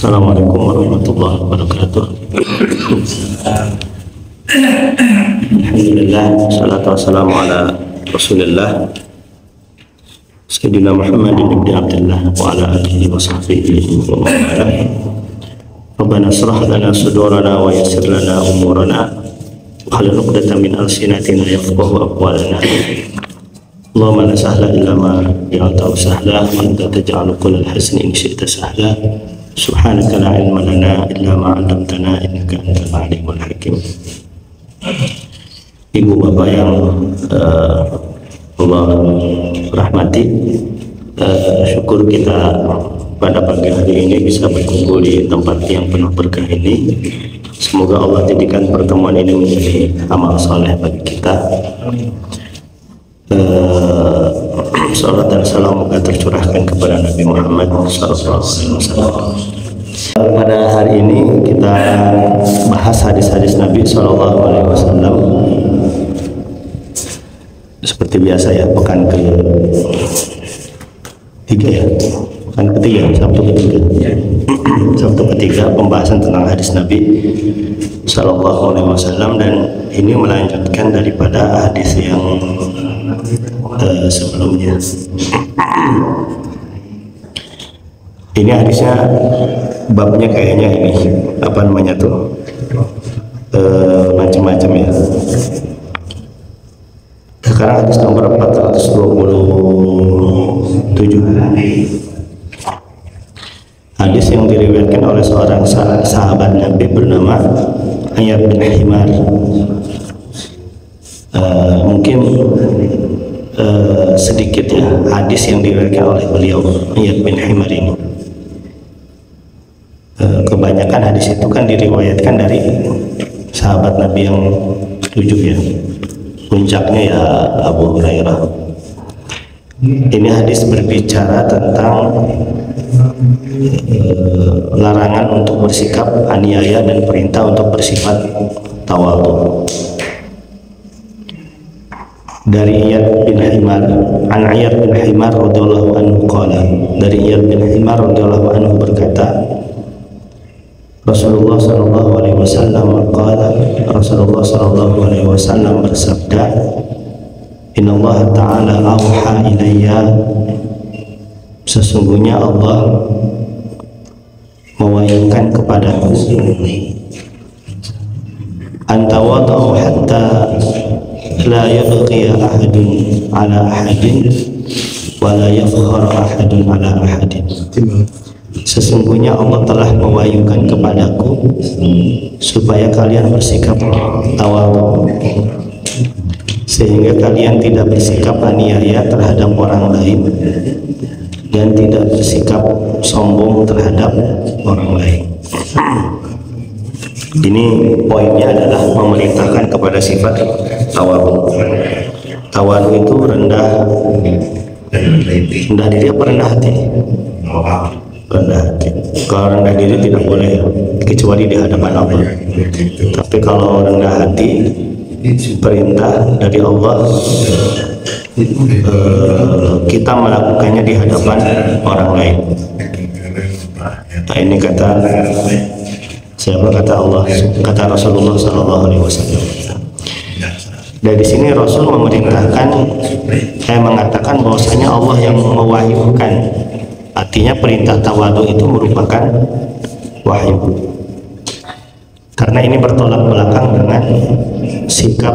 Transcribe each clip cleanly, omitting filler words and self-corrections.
Assalamualaikum warahmatullahi wabarakatuh. Alhamdulillah, salatu wassalamu ala Rasulillah Sayyidina Muhammadin ibn Abdullah wa ala alihi wa sahbihi wa ma'ala. Rabbana shrah lana sudurana wa yassir lana umurana wa hlul 'uqdatam min alsinatina yafqahu aqwalana. Allahumma la sahla illa ma ja'altahu sahla wa anta taj'alu kullal hasani in syi'ta sahla. Subhanaka la ilma lana illa ma 'allamtana innaka antal alimul hakim. Ibu bapak yang Allah rahmati, syukur kita pada pagi hari ini bisa berkumpul di tempat yang penuh berkah ini. Semoga Allah jadikan pertemuan ini menjadi amal soleh bagi kita. Salat dan salam moga tercurahkan kepada Nabi Muhammad SAW. Pada hari ini kita bahas hadis-hadis Nabi SAW. Seperti biasa ya, pekan ketiga ya, pekan ketiga, Sabtu ketiga pembahasan tentang hadis Nabi SAW, dan ini melanjutkan daripada hadis yang sebelumnya. Ini hadisnya babnya kayaknya ini apa namanya tuh macam-macam ya. Sekarang hadis nomor 427. Hadis yang diriwayatkan oleh seorang sahabat Nabi bernama Ayat bin Himar. Mungkin sedikit ya hadis yang diriwayatkan oleh beliau Ayat bin Himar ini. Kebanyakan hadis itu kan diriwayatkan dari sahabat Nabi yang 7 ya. Puncaknya ya Abu Hurairah. Ini hadis berbicara tentang larangan untuk bersikap aniaya dan perintah untuk bersifat tawadhu. Dari Iyad bin Himar, an Iyad bin Himar radhiyallahu anhu qala, dari Iyad bin Himar radhiyallahu anhu berkata, Rasulullah sallallahu alaihi wasallam qala, Rasulullah sallallahu alaihi wasallam bersabda, Innallaha ta'ala auha ilayya, sesungguhnya Allah mewahyukan kepadaku, antawadhu hatta la yabghi ahadun ala ahadin wa la yafkhar ahadun ala ahadin. Sesungguhnya Allah telah mewahyukan kepadaku supaya kalian bersikap tawadhu, sehingga kalian tidak bersikap aniaya terhadap orang lain dan tidak bersikap sombong terhadap orang lain. Ini poinnya adalah memerintahkan kepada sifat tawadhu. Tawadhu itu rendah diri apa rendah hati? Rendah hati. Kalau rendah diri tidak boleh kecuali di hadapan Allah. Tapi kalau rendah hati, perintah dari Allah, kita melakukannya di hadapan orang lain. Nah, ini kata siapa? Kata Allah, kata Rasulullah SAW. Dari sini Rasul memerintahkan, mengatakan bahwasanya Allah yang mewahyukan. Artinya perintah tawadhu itu merupakan wahyu. Karena ini bertolak belakang dengan sikap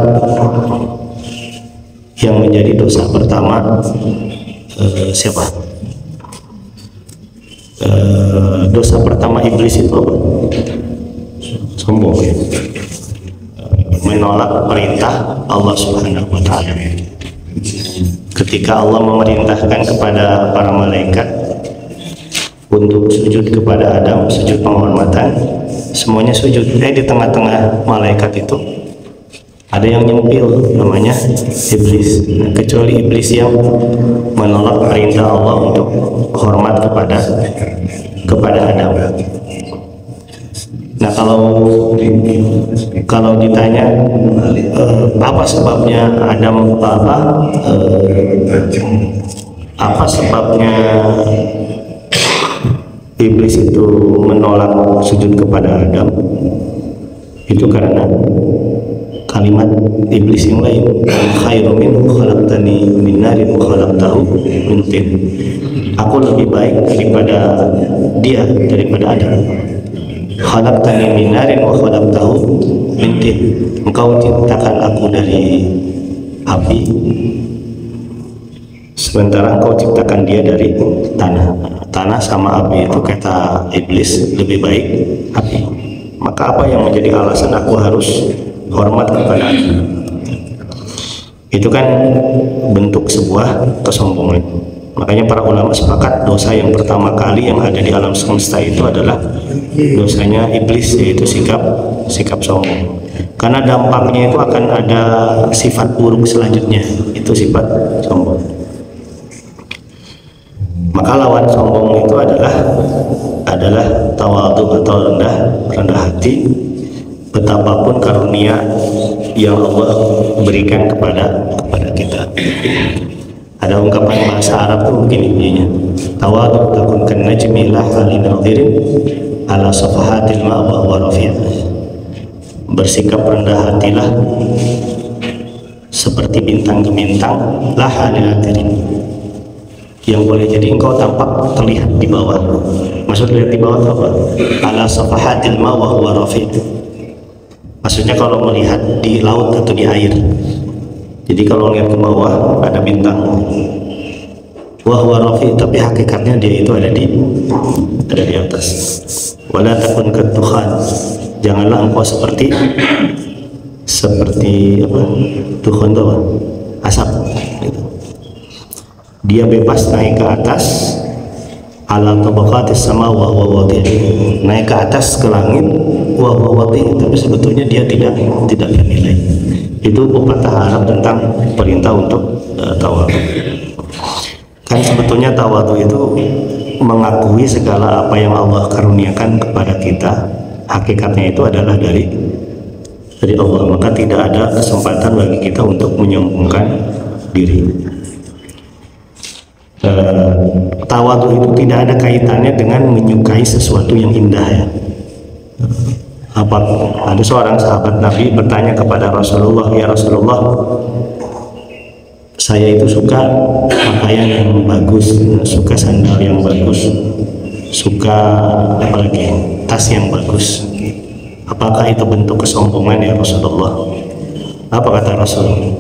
yang menjadi dosa pertama. Siapa? Dosa pertama iblis itu apa? Sombong ya. Menolak perintah Allah Subhanahu wa ta'ala. Ketika Allah memerintahkan kepada para malaikat untuk sujud kepada Adam, sujud penghormatan, semuanya sujud. Di tengah-tengah malaikat itu ada yang nyempil, namanya iblis. Nah, kecuali iblis yang menolak perintah Allah untuk hormat kepada Adam. Nah, kalau ditanya apa sebabnya Adam apa sebabnya iblis itu menolak sujud kepada Adam itu karena kalimat iblis yang lain, khairu minhu khalaqtani min narin wa khalaqtahu min tin. Aku lebih baik daripada dia, daripada Adam. Khalaqtani min narin wa khalaqtahu min tin. Engkau ciptakan aku dari api, sementara engkau ciptakan dia dari tanah. Tanah sama api itu kata iblis lebih baik api. Maka apa yang menjadi alasan aku harus hormat kepada Adam? Itu kan bentuk sebuah kesombongan. Makanya para ulama sepakat dosa yang pertama kali yang ada di alam semesta itu adalah dosanya iblis, yaitu sikap sombong. Karena dampaknya itu akan ada sifat buruk selanjutnya, itu sifat sombong. Maka lawan sombong itu adalah tawadhu atau rendah hati. Betapapun karunia yang Allah berikan kepada kita. Ada ungkapan bahasa Arab tuh begini bunyinya, tawadhu takun kan najmi la halin nadhirin ala safahatil ma wa huwa rafi'. Bersikap rendah hatilah seperti bintang gemintang la halin nadhirin, yang boleh jadi engkau tampak terlihat di bawah. Maksud lihat di bawah itu apa? Ala safahatil ma wa huwa rafi'. Maksudnya kalau melihat di laut atau di air. Jadi kalau lihat ke bawah ada bintang. Wa huwa rafi', tapi hakikatnya dia itu ada di atas. Wala takun kadukhan. Janganlah engkau seperti apa? Dukhan itu apa? Asap gitu. Dia bebas naik ke atas, ala tabaqatis sama wa huwa wadi', naik ke atas ke langit wa huwa wadi', tapi sebetulnya dia tidak bernilai. Itu pepatah Arab tentang perintah untuk tawadhu. Kan sebetulnya tawadhu itu mengakui segala apa yang Allah karuniakan kepada kita, hakikatnya itu adalah dari Allah. Maka tidak ada kesempatan bagi kita untuk menyombongkan diri. Tawadhu itu tidak ada kaitannya dengan menyukai sesuatu yang indah ya. Ada seorang sahabat Nabi bertanya kepada Rasulullah, ya Rasulullah, saya itu suka pakaian yang bagus, suka sandal yang bagus, suka apalagi tas yang bagus. Apakah itu bentuk kesombongan ya Rasulullah? Apa kata Rasul?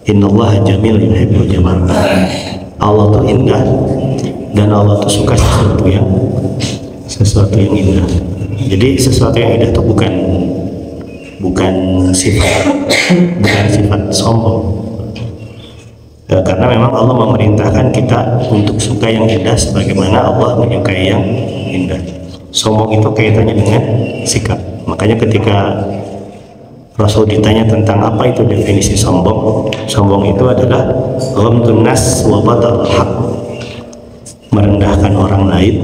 Innallaha jamil yuhibbul jamal. Allah itu indah dan Allah itu suka sesuatu yang indah. Jadi sesuatu yang indah itu bukan sifat sombong. Karena memang Allah memerintahkan kita untuk suka yang indah sebagaimana Allah menyukai yang indah. Sombong itu kaitannya dengan sikap. Makanya ketika Rasul ditanya tentang apa itu definisi sombong, sombong itu adalah ghamdun nas wa batarul haq, merendahkan orang lain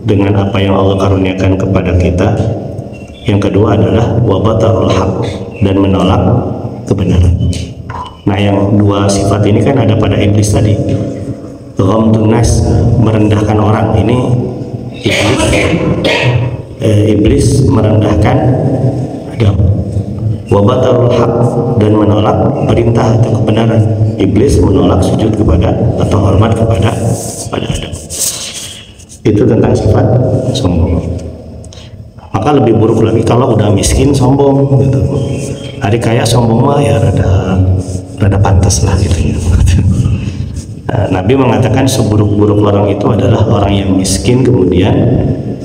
dengan apa yang Allah karuniakan kepada kita. Yang kedua adalah wa batarul haq, dan menolak kebenaran. Nah, yang dua sifat ini kan ada pada iblis tadi. Ghamdun nas, merendahkan orang, ini iblis merendahkan Adam. Wabatarul haq, dan menolak perintah atau kebenaran. Iblis menolak sujud kepada atau hormat kepada Adam. Itu tentang sifat sombong. Maka lebih buruk lagi kalau udah miskin sombong gitu. Hari kaya sombong mah ya rada pantas lah gitu ya. Nabi mengatakan seburuk-buruk orang itu adalah orang yang miskin kemudian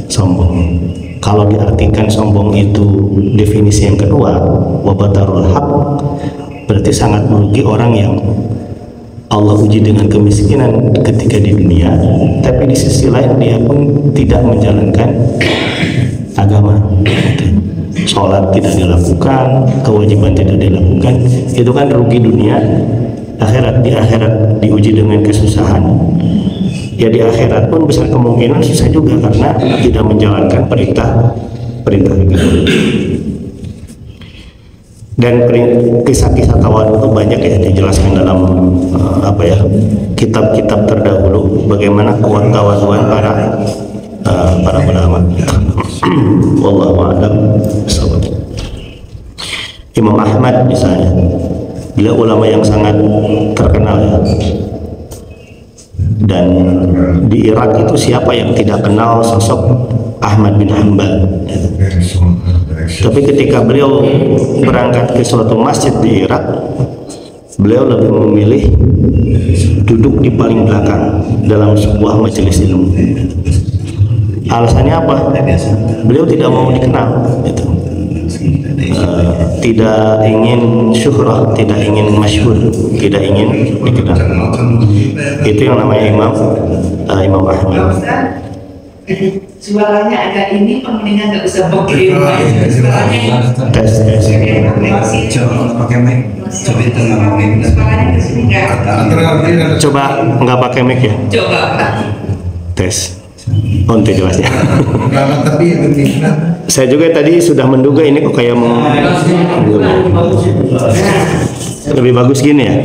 sombong. Kalau diartikan sombong itu definisi yang kedua, wabatarul haq, berarti sangat merugi orang yang Allah uji dengan kemiskinan ketika di dunia, tapi di sisi lain dia pun tidak menjalankan agama. Sholat tidak dilakukan, kewajiban tidak dilakukan, itu kan rugi dunia. Di akhirat diuji dengan kesusahan. Ya di akhirat pun besar kemungkinan susah juga karena tidak menjalankan perintah itu. Dan kisah-kisah tawadhu itu banyak ya dijelaskan dalam kitab-kitab terdahulu, bagaimana tawadhuan para ulama. Wallahu a'lam bishawab. Imam Ahmad misalnya, beliau ulama yang sangat terkenal ya. Dan di Irak itu siapa yang tidak kenal sosok Ahmad bin Hanbal? Tapi ketika beliau berangkat ke suatu masjid di Irak, beliau lebih memilih duduk di paling belakang dalam sebuah majelis ilmu. Alasannya apa? Beliau tidak mau dikenal, gitu. Tidak ingin syuhrah, tidak ingin masyhur, tidak ingin dikenal. Itu yang namanya Imam Ahmad. Suaranya agak ini, mendingan nggak usah pakai Tes. Pakai mic. Coba itu ngomongin. Suaranya ke sini nggak? Coba nggak pakai mic ya? Coba. Tes. Untuk jelasnya. Tapi Saya juga tadi sudah menduga ini kok kayak mau lebih bagus gini ya.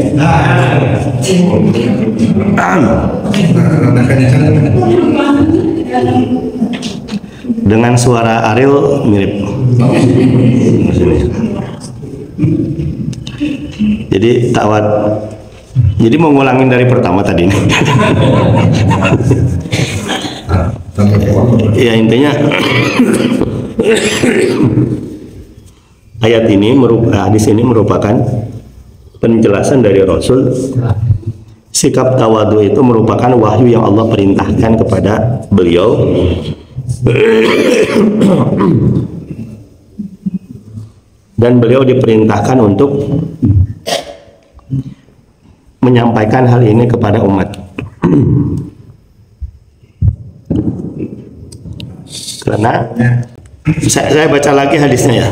Dengan suara Ariel mirip. Jadi tawad. Jadi mau ngulangin dari pertama tadi ini. Ya intinya ayat ini hadis ini merupakan penjelasan dari Rasul. Sikap tawadu itu merupakan wahyu yang Allah perintahkan kepada beliau dan beliau diperintahkan untuk menyampaikan hal ini kepada umat. Karena saya baca lagi hadisnya ya.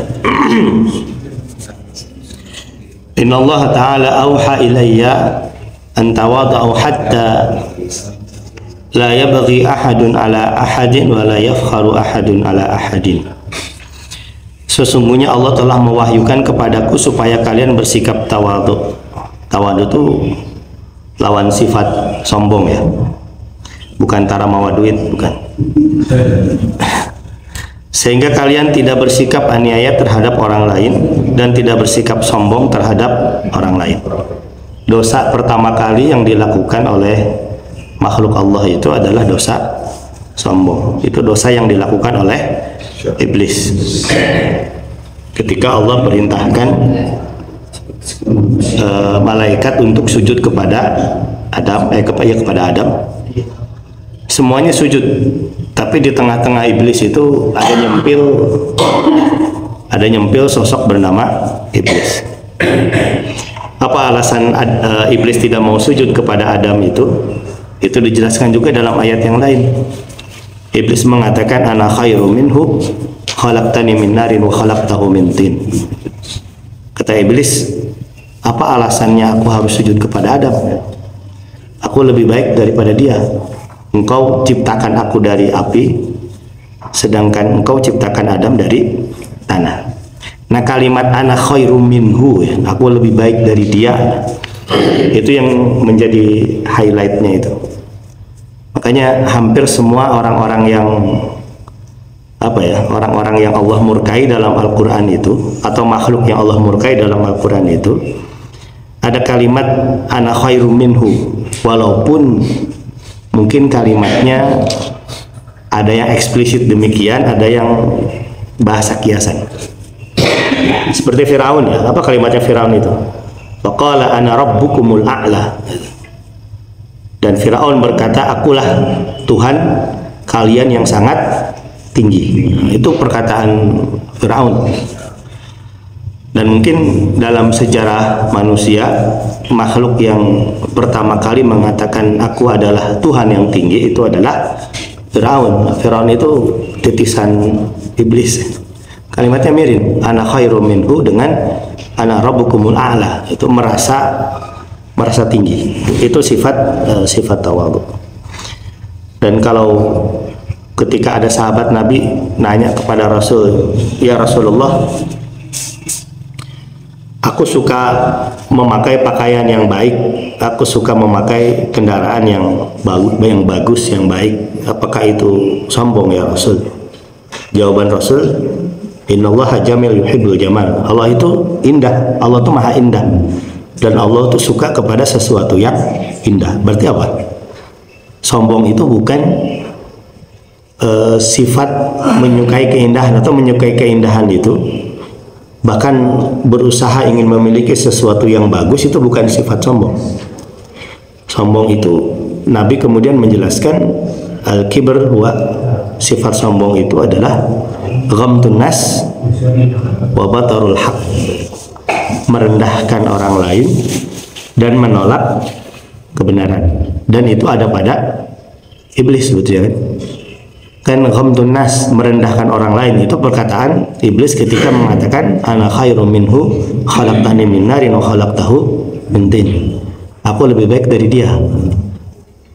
Inna Allah Ta'ala awha ilayya an tawada'u hatta la yabghi ahadun ala ahadin wa la yafkharu ahadun ala ahadin. Sesungguhnya Allah telah mewahyukan kepadaku supaya kalian bersikap tawadu. Tawadu itu lawan sifat sombong ya. Bukan tara mawa duit, bukan. Sehingga kalian tidak bersikap aniaya terhadap orang lain dan tidak bersikap sombong terhadap orang lain. Dosa pertama kali yang dilakukan oleh makhluk Allah itu adalah dosa sombong. Itu dosa yang dilakukan oleh iblis. Ketika Allah perintahkan malaikat untuk sujud kepada kepada Adam, semuanya sujud, tapi di tengah-tengah iblis itu ada nyempil sosok bernama iblis. Apa alasan iblis tidak mau sujud kepada Adam itu dijelaskan juga dalam ayat yang lain. Iblis mengatakan ana khairum minhu khalaqtani min narin wa khalaqtahu min tin. Kata iblis, apa alasannya aku harus sujud kepada Adam? Aku lebih baik daripada dia. Engkau ciptakan aku dari api, sedangkan engkau ciptakan Adam dari tanah. Nah, kalimat ana khairum minhu, ya, aku lebih baik dari dia, itu yang menjadi highlightnya itu. Makanya hampir semua orang-orang yang orang-orang yang Allah murkai dalam Al-Quran itu, atau makhluk yang Allah murkai dalam Al-Quran itu, ada kalimat ana khairum minhu, walaupun mungkin kalimatnya ada yang eksplisit demikian, ada yang bahasa kiasan. Seperti Firaun ya, apa kalimatnya Firaun itu? Faqala ana rabbukumul a'la. Dan Firaun berkata, akulah Tuhan kalian yang sangat tinggi. Itu perkataan Firaun. Dan mungkin dalam sejarah manusia, makhluk yang pertama kali mengatakan aku adalah Tuhan yang tinggi itu adalah Firaun. Firaun itu titisan iblis. Kalimatnya mirip, ana khairum minhu dengan ana rabbukumul a'la. Itu merasa tinggi. Itu sifat tawadhu. Dan kalau ketika ada sahabat Nabi nanya kepada Rasul, ya Rasulullah, Aku suka memakai pakaian yang baik, aku suka memakai kendaraan yang bagus, yang baik. Apakah itu sombong ya Rasul? Jawaban Rasul, Innallaha jamil yuhibbul jamal. Allah itu indah, Allah itu maha indah. Dan Allah itu suka kepada sesuatu yang indah. Berarti apa? Sombong itu bukan sifat menyukai keindahan atau menyukai keindahan itu. Bahkan berusaha ingin memiliki sesuatu yang bagus itu bukan sifat sombong. Sombong itu Nabi kemudian menjelaskan al-kibr wa sifat sombong itu adalah ghamtun nas wa batarul haq, merendahkan orang lain dan menolak kebenaran. Dan itu ada pada iblis sebetulnya kan ghamtun nas, merendahkan orang lain, itu perkataan iblis ketika mengatakan ana khairum minhu khalaqtani min narin wa khalaqtahu min tin. Aku lebih baik dari dia,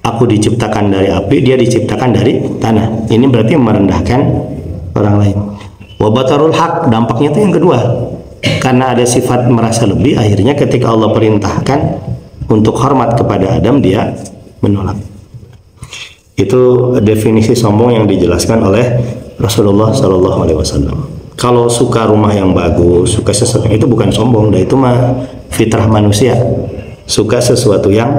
aku diciptakan dari api, dia diciptakan dari tanah. Ini berarti merendahkan orang lain. Wa batarul haq, dampaknya itu yang kedua, karena ada sifat merasa lebih, akhirnya ketika Allah perintahkan untuk hormat kepada Adam, dia menolak. Itu definisi sombong yang dijelaskan oleh Rasulullah Shallallahu Alaihi Wasallam. Kalau suka rumah yang bagus, suka sesuatu itu bukan sombong, dan itu mah fitrah manusia, suka sesuatu yang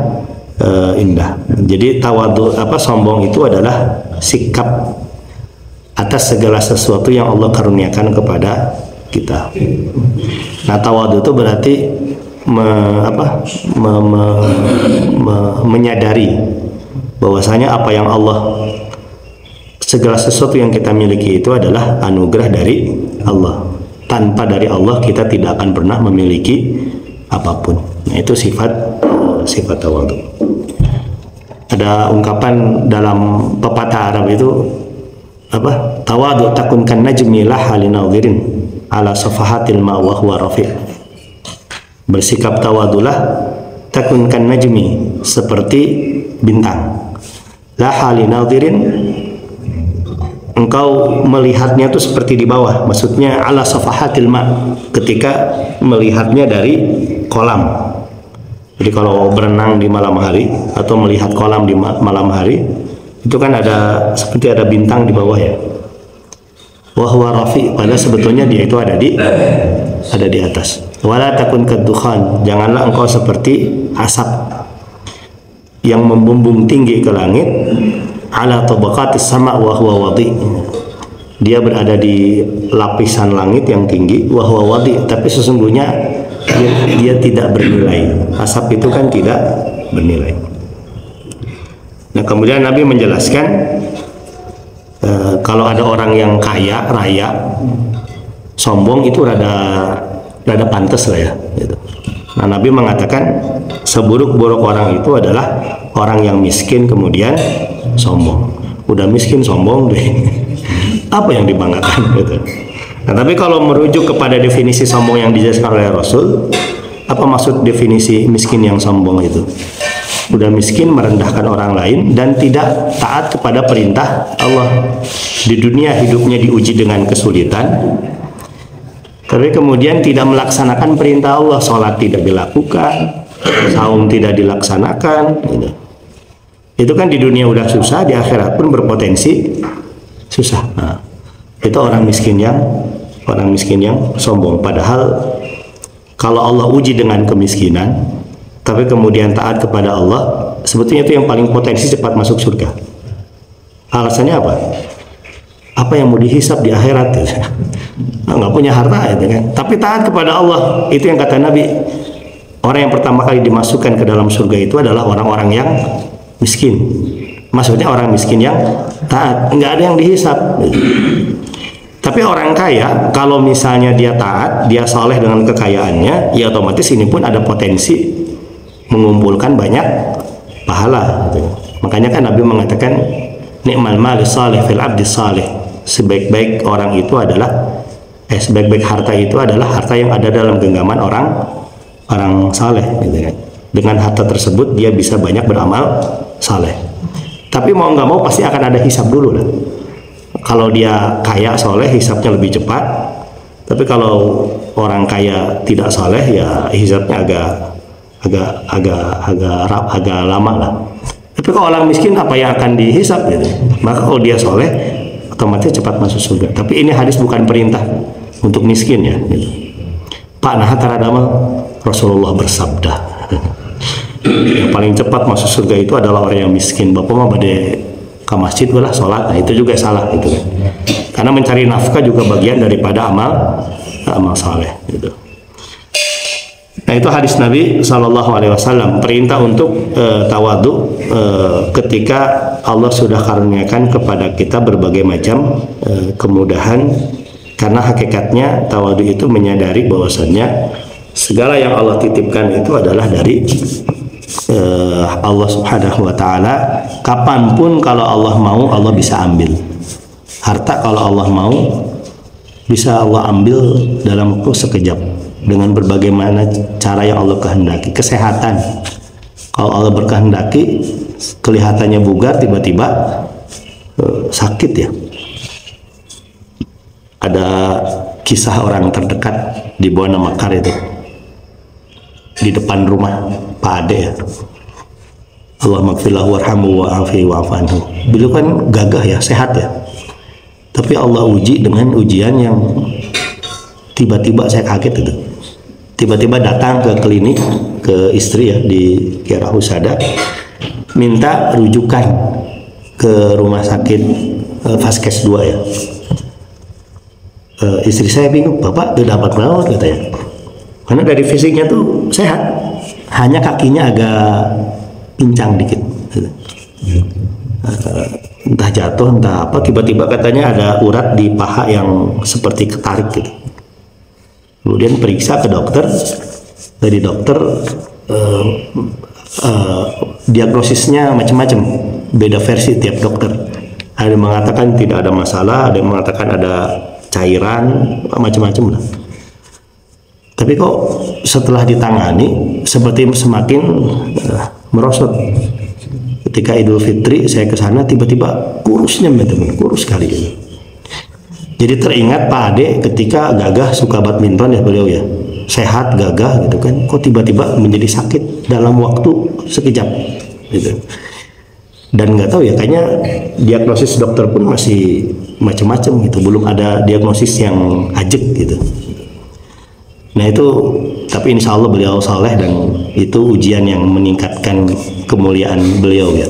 indah. Jadi tawadu, sombong itu adalah sikap atas segala sesuatu yang Allah karuniakan kepada kita. Nah, tawadu itu berarti menyadari bahwasanya apa yang Allah, segala sesuatu yang kita miliki itu adalah anugerah dari Allah. Tanpa dari Allah kita tidak akan pernah memiliki apapun. Nah, itu sifat tawadu. Ada ungkapan dalam pepatah Arab itu apa? Tawadu takun kan najmi laha linadhirin ala safahatil ma wa huwa rafi'. Bersikap tawadulah takun kan najmi, seperti bintang. La halinadhirin, engkau melihatnya itu seperti di bawah, maksudnya ala safahatil ma, ketika melihatnya dari kolam. Jadi kalau berenang di malam hari atau melihat kolam di malam hari, itu kan ada seperti ada bintang di bawah ya. Wa huwa rafi, padahal sebetulnya dia itu ada di atas. Wala takun kadukhan, janganlah engkau seperti asap yang membumbung tinggi ke langit. Ala tabaqatis sama wa huwa wadi, dia berada di lapisan langit yang tinggi. Wa huwa wadi, tapi sesungguhnya dia tidak bernilai. Asap itu kan tidak bernilai. Nah, kemudian Nabi menjelaskan kalau ada orang yang kaya raya sombong itu rada pantas lah ya gitu. Nah, Nabi mengatakan seburuk-buruk orang itu adalah orang yang miskin kemudian sombong. Udah miskin sombong deh. Apa yang dibanggakan gitu. Nah, tapi kalau merujuk kepada definisi sombong yang dijelaskan oleh Rasul, apa maksud definisi miskin yang sombong itu? Udah miskin, merendahkan orang lain dan tidak taat kepada perintah Allah. Di dunia hidupnya diuji dengan kesulitan, tapi kemudian tidak melaksanakan perintah Allah. Sholat tidak dilakukan, saum tidak dilaksanakan gitu. Itu kan di dunia udah susah, di akhirat pun berpotensi susah. Nah, itu orang miskin yang sombong. Padahal kalau Allah uji dengan kemiskinan tapi kemudian taat kepada Allah, sebetulnya itu yang paling potensi cepat masuk surga. Alasannya apa? Apa yang mau dihisap di akhirat? Nggak punya harta itu kan. Tapi taat kepada Allah, itu yang kata Nabi, orang yang pertama kali dimasukkan ke dalam surga itu adalah orang-orang yang miskin. Maksudnya orang miskin yang taat, nggak ada yang dihisap. Tapi orang kaya, kalau misalnya dia taat, dia soleh dengan kekayaannya, ya otomatis ini pun ada potensi mengumpulkan banyak pahala gitu. Makanya kan Nabi mengatakan ni'mal mali salih fil abdi salih, sebaik-baik orang itu adalah sebaik-baik harta itu adalah harta yang ada dalam genggaman orang saleh gitu kan. Dengan harta tersebut dia bisa banyak beramal saleh. Tapi mau nggak mau pasti akan ada hisab dulu lah. Kalau dia kaya soleh, hisabnya lebih cepat. Tapi kalau orang kaya tidak saleh ya hisabnya agak lama lah. Tapi kalau orang miskin apa yang akan dihisab gitu. Maka kalau dia soleh otomatis cepat masuk surga. Tapi ini hadis bukan perintah untuk miskin ya gitu. Pak nah taradama Rasulullah bersabda yang paling cepat masuk surga itu adalah orang yang miskin. Bapak mah bade ke masjid lah sholat, nah itu juga salah gitu kan. Karena mencari nafkah juga bagian daripada amal saleh gitu. Nah itu hadis Nabi SAW, perintah untuk tawadu ketika Allah sudah karuniakan kepada kita berbagai macam kemudahan. Karena hakikatnya tawadu itu menyadari bahwasannya segala yang Allah titipkan itu adalah dari Allah Subhanahu wa Ta'ala. Kapanpun kalau Allah mau, Allah bisa ambil harta. Kalau Allah mau, bisa Allah ambil dalam waktu sekejap dengan berbagai mana cara yang Allah kehendaki. Kesehatan, kalau Allah berkehendaki kelihatannya bugar, tiba-tiba sakit ya. Ada kisah orang terdekat di Buana Mekar itu, di depan rumah Pak Ade ya. Allah maghfirlahu warhamhu wa'afi wa'afanhu. Beliau kan gagah ya, sehat ya. Tapi Allah uji dengan ujian yang tiba-tiba saya kaget itu. Tiba-tiba datang ke klinik, ke istri ya di Kiara Husada, minta rujukan ke rumah sakit Vaskes 2 ya. Istri saya bingung, Bapak udah dapat merawat katanya. Karena dari fisiknya tuh sehat, hanya kakinya agak pincang dikit. Entah jatuh, entah apa, tiba-tiba katanya ada urat di paha yang seperti ketarik gitu. Kemudian periksa ke dokter, dari dokter diagnosisnya macam-macam, beda versi tiap dokter. Ada yang mengatakan tidak ada masalah, ada yang mengatakan ada cairan, macam-macam lah. Tapi kok setelah ditangani seperti semakin merosot. Ketika Idul Fitri saya ke sana, tiba-tiba kurusnya teman-teman, kurus sekali ini. Jadi teringat Pak Ade ketika gagah suka badminton ya beliau ya, sehat gagah gitu kan, kok tiba-tiba menjadi sakit dalam waktu sekejap gitu. Dan nggak tahu ya, kayaknya diagnosis dokter pun masih macam-macam gitu, belum ada diagnosis yang ajek gitu. Nah itu, tapi insya Allah beliau saleh dan itu ujian yang meningkatkan kemuliaan beliau ya.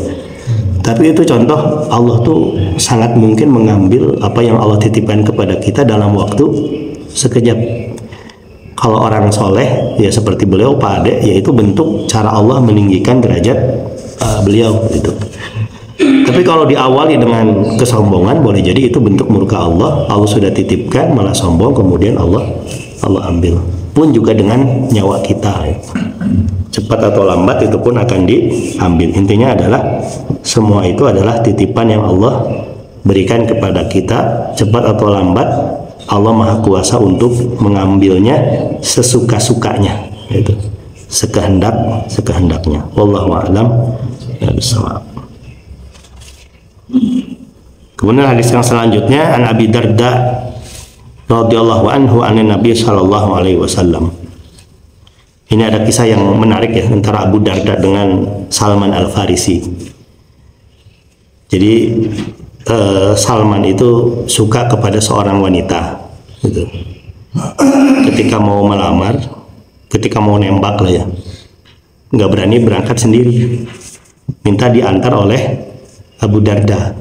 Tapi itu contoh Allah tuh sangat mungkin mengambil apa yang Allah titipkan kepada kita dalam waktu sekejap. Kalau orang soleh ya seperti beliau Pak Ade, yaitu bentuk cara Allah meninggikan derajat beliau gitu. Tapi kalau diawali dengan kesombongan, boleh jadi itu bentuk murka Allah. Allah sudah titipkan malah sombong, kemudian Allah ambil. Pun juga dengan nyawa kita ya. Cepat atau lambat itu pun akan diambil. Intinya adalah semua itu adalah titipan yang Allah berikan kepada kita. Cepat atau lambat Allah Maha Kuasa untuk mengambilnya sesuka-sukanya, itu sekehendaknya. Wallahu a'lam bishawab. Kemudian hadis yang selanjutnya, an Abi Darda radhiyallahu anhu anin Nabi sallallahu alaihi wasallam. Ini ada kisah yang menarik ya antara Abu Darda dengan Salman Al-Farisi. Jadi Salman itu suka kepada seorang wanita gitu. Ketika mau melamar, ketika mau nembak lah ya, nggak berani berangkat sendiri, minta diantar oleh Abu Darda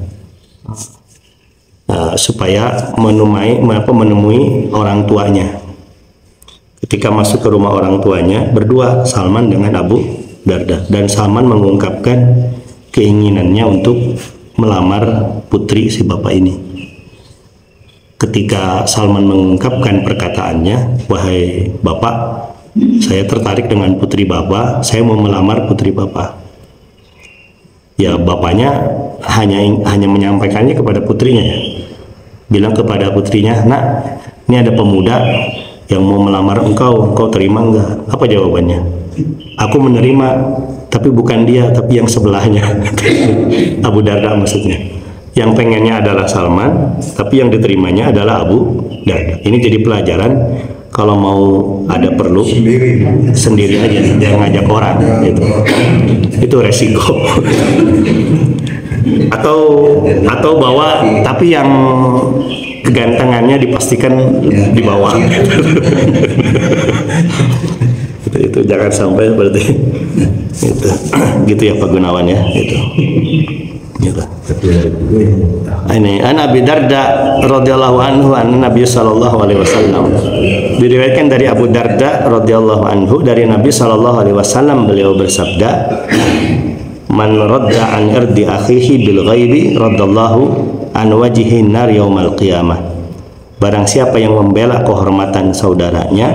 supaya menemui orang tuanya. Ketika masuk ke rumah orang tuanya, berdua Salman dengan Abu Darda, dan Salman mengungkapkan keinginannya untuk melamar putri si bapak ini. Ketika Salman mengungkapkan perkataannya, wahai bapak, saya tertarik dengan putri bapak, saya mau melamar putri bapak. Ya bapaknya hanya menyampaikannya kepada putrinya ya. Bilang kepada putrinya, nak, ini ada pemuda yang mau melamar engkau terima enggak? Apa jawabannya? Aku menerima, tapi bukan dia, tapi yang sebelahnya. Abu Darda maksudnya. Yang pengennya adalah Salman, tapi yang diterimanya adalah Abu Darda. Ini jadi pelajaran kalau mau ada perlu sendiri aja, jangan ngajak orang gitu. Itu resiko. atau bawa tapi yang kegantengannya dipastikan di bawah. itu jangan sampai seperti itu. Gitu ya Pak Gunawan ya, gitu. Ini Abi Darda radhiyallahu anhu Nabi sallallahu alaihi wasallam. Diriwayatkan dari Abu Darda radhiyallahu anhu dari Nabi sallallahu alaihi wasallam, beliau bersabda, "Man radda an irdi akhihi bil ghaibi raddallahu an wajhi nar yaumal qiyamah." Barang siapa yang membela kehormatan saudaranya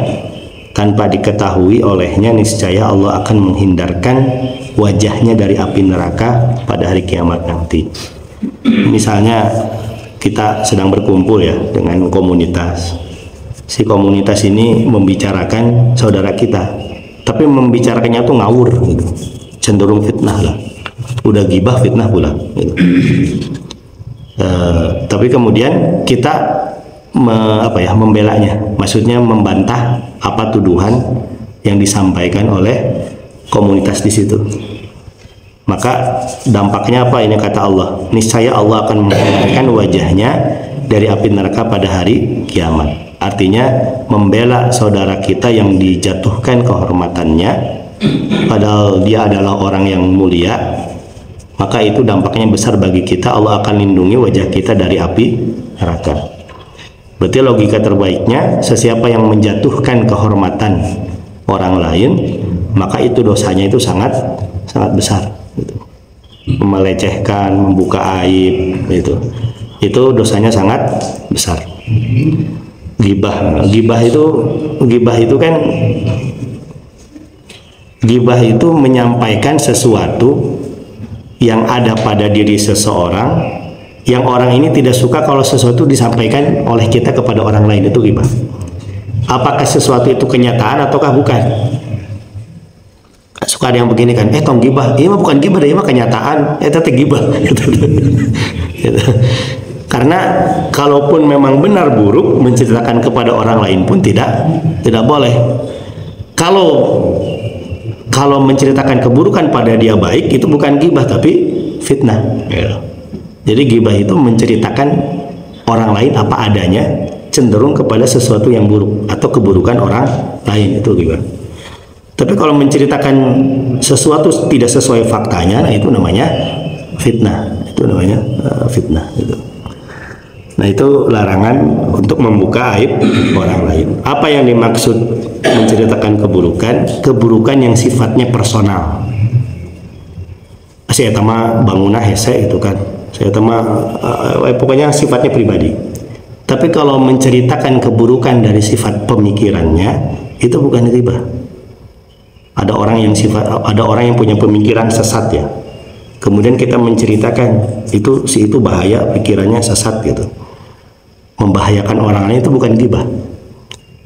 tanpa diketahui olehnya, niscaya Allah akan menghindarkan wajahnya dari api neraka pada hari kiamat nanti. Misalnya kita sedang berkumpul ya dengan komunitas. Si komunitas ini membicarakan saudara kita, tapi membicarakannya tuh ngawur gitu. Cenderung fitnah lah. Udah gibah fitnah pula gitu. Tapi kemudian kita membelanya, maksudnya membantah apa tuduhan yang disampaikan oleh komunitas di situ. Maka dampaknya apa? Ini kata Allah, niscaya Allah akan menghindarkan wajahnya dari api neraka pada hari kiamat. Artinya membela saudara kita yang dijatuhkan kehormatannya padahal dia adalah orang yang mulia, maka itu dampaknya besar bagi kita. Allah akan lindungi wajah kita dari api neraka. Berarti logika terbaiknya, sesiapa yang menjatuhkan kehormatan orang lain, maka itu dosanya itu sangat besar gitu. Melecehkan, membuka aib itu dosanya sangat besar. Gibah itu menyampaikan sesuatu yang ada pada diri seseorang, yang orang ini tidak suka kalau sesuatu disampaikan oleh kita kepada orang lain. Itu ghibah. Apakah sesuatu itu kenyataan ataukah bukan? Suka ada yang begini kan, tong ghibah, ini mah bukan ghibah, ini mah kenyataan, itu ghibah. Karena kalaupun memang benar buruk, menceritakan kepada orang lain pun tidak boleh. Kalau menceritakan keburukan pada dia baik, itu bukan ghibah tapi fitnah. Jadi ghibah itu menceritakan orang lain apa adanya, cenderung kepada sesuatu yang buruk atau keburukan orang lain, itu ghibah. Tapi kalau menceritakan sesuatu tidak sesuai faktanya, nah itu namanya fitnah. Itu namanya fitnah. Gitu. Nah itu larangan untuk membuka aib orang lain. Apa yang dimaksud menceritakan keburukan yang sifatnya personal. Saya tama bangunah hese itu kan. Saya tama pokoknya sifatnya pribadi. Tapi kalau menceritakan keburukan dari sifat pemikirannya, itu bukan ghibah. Ada orang yang punya pemikiran sesat ya. Kemudian kita menceritakan itu bahaya, pikirannya sesat gitu. Membahayakan orang lain, itu bukan ghibah.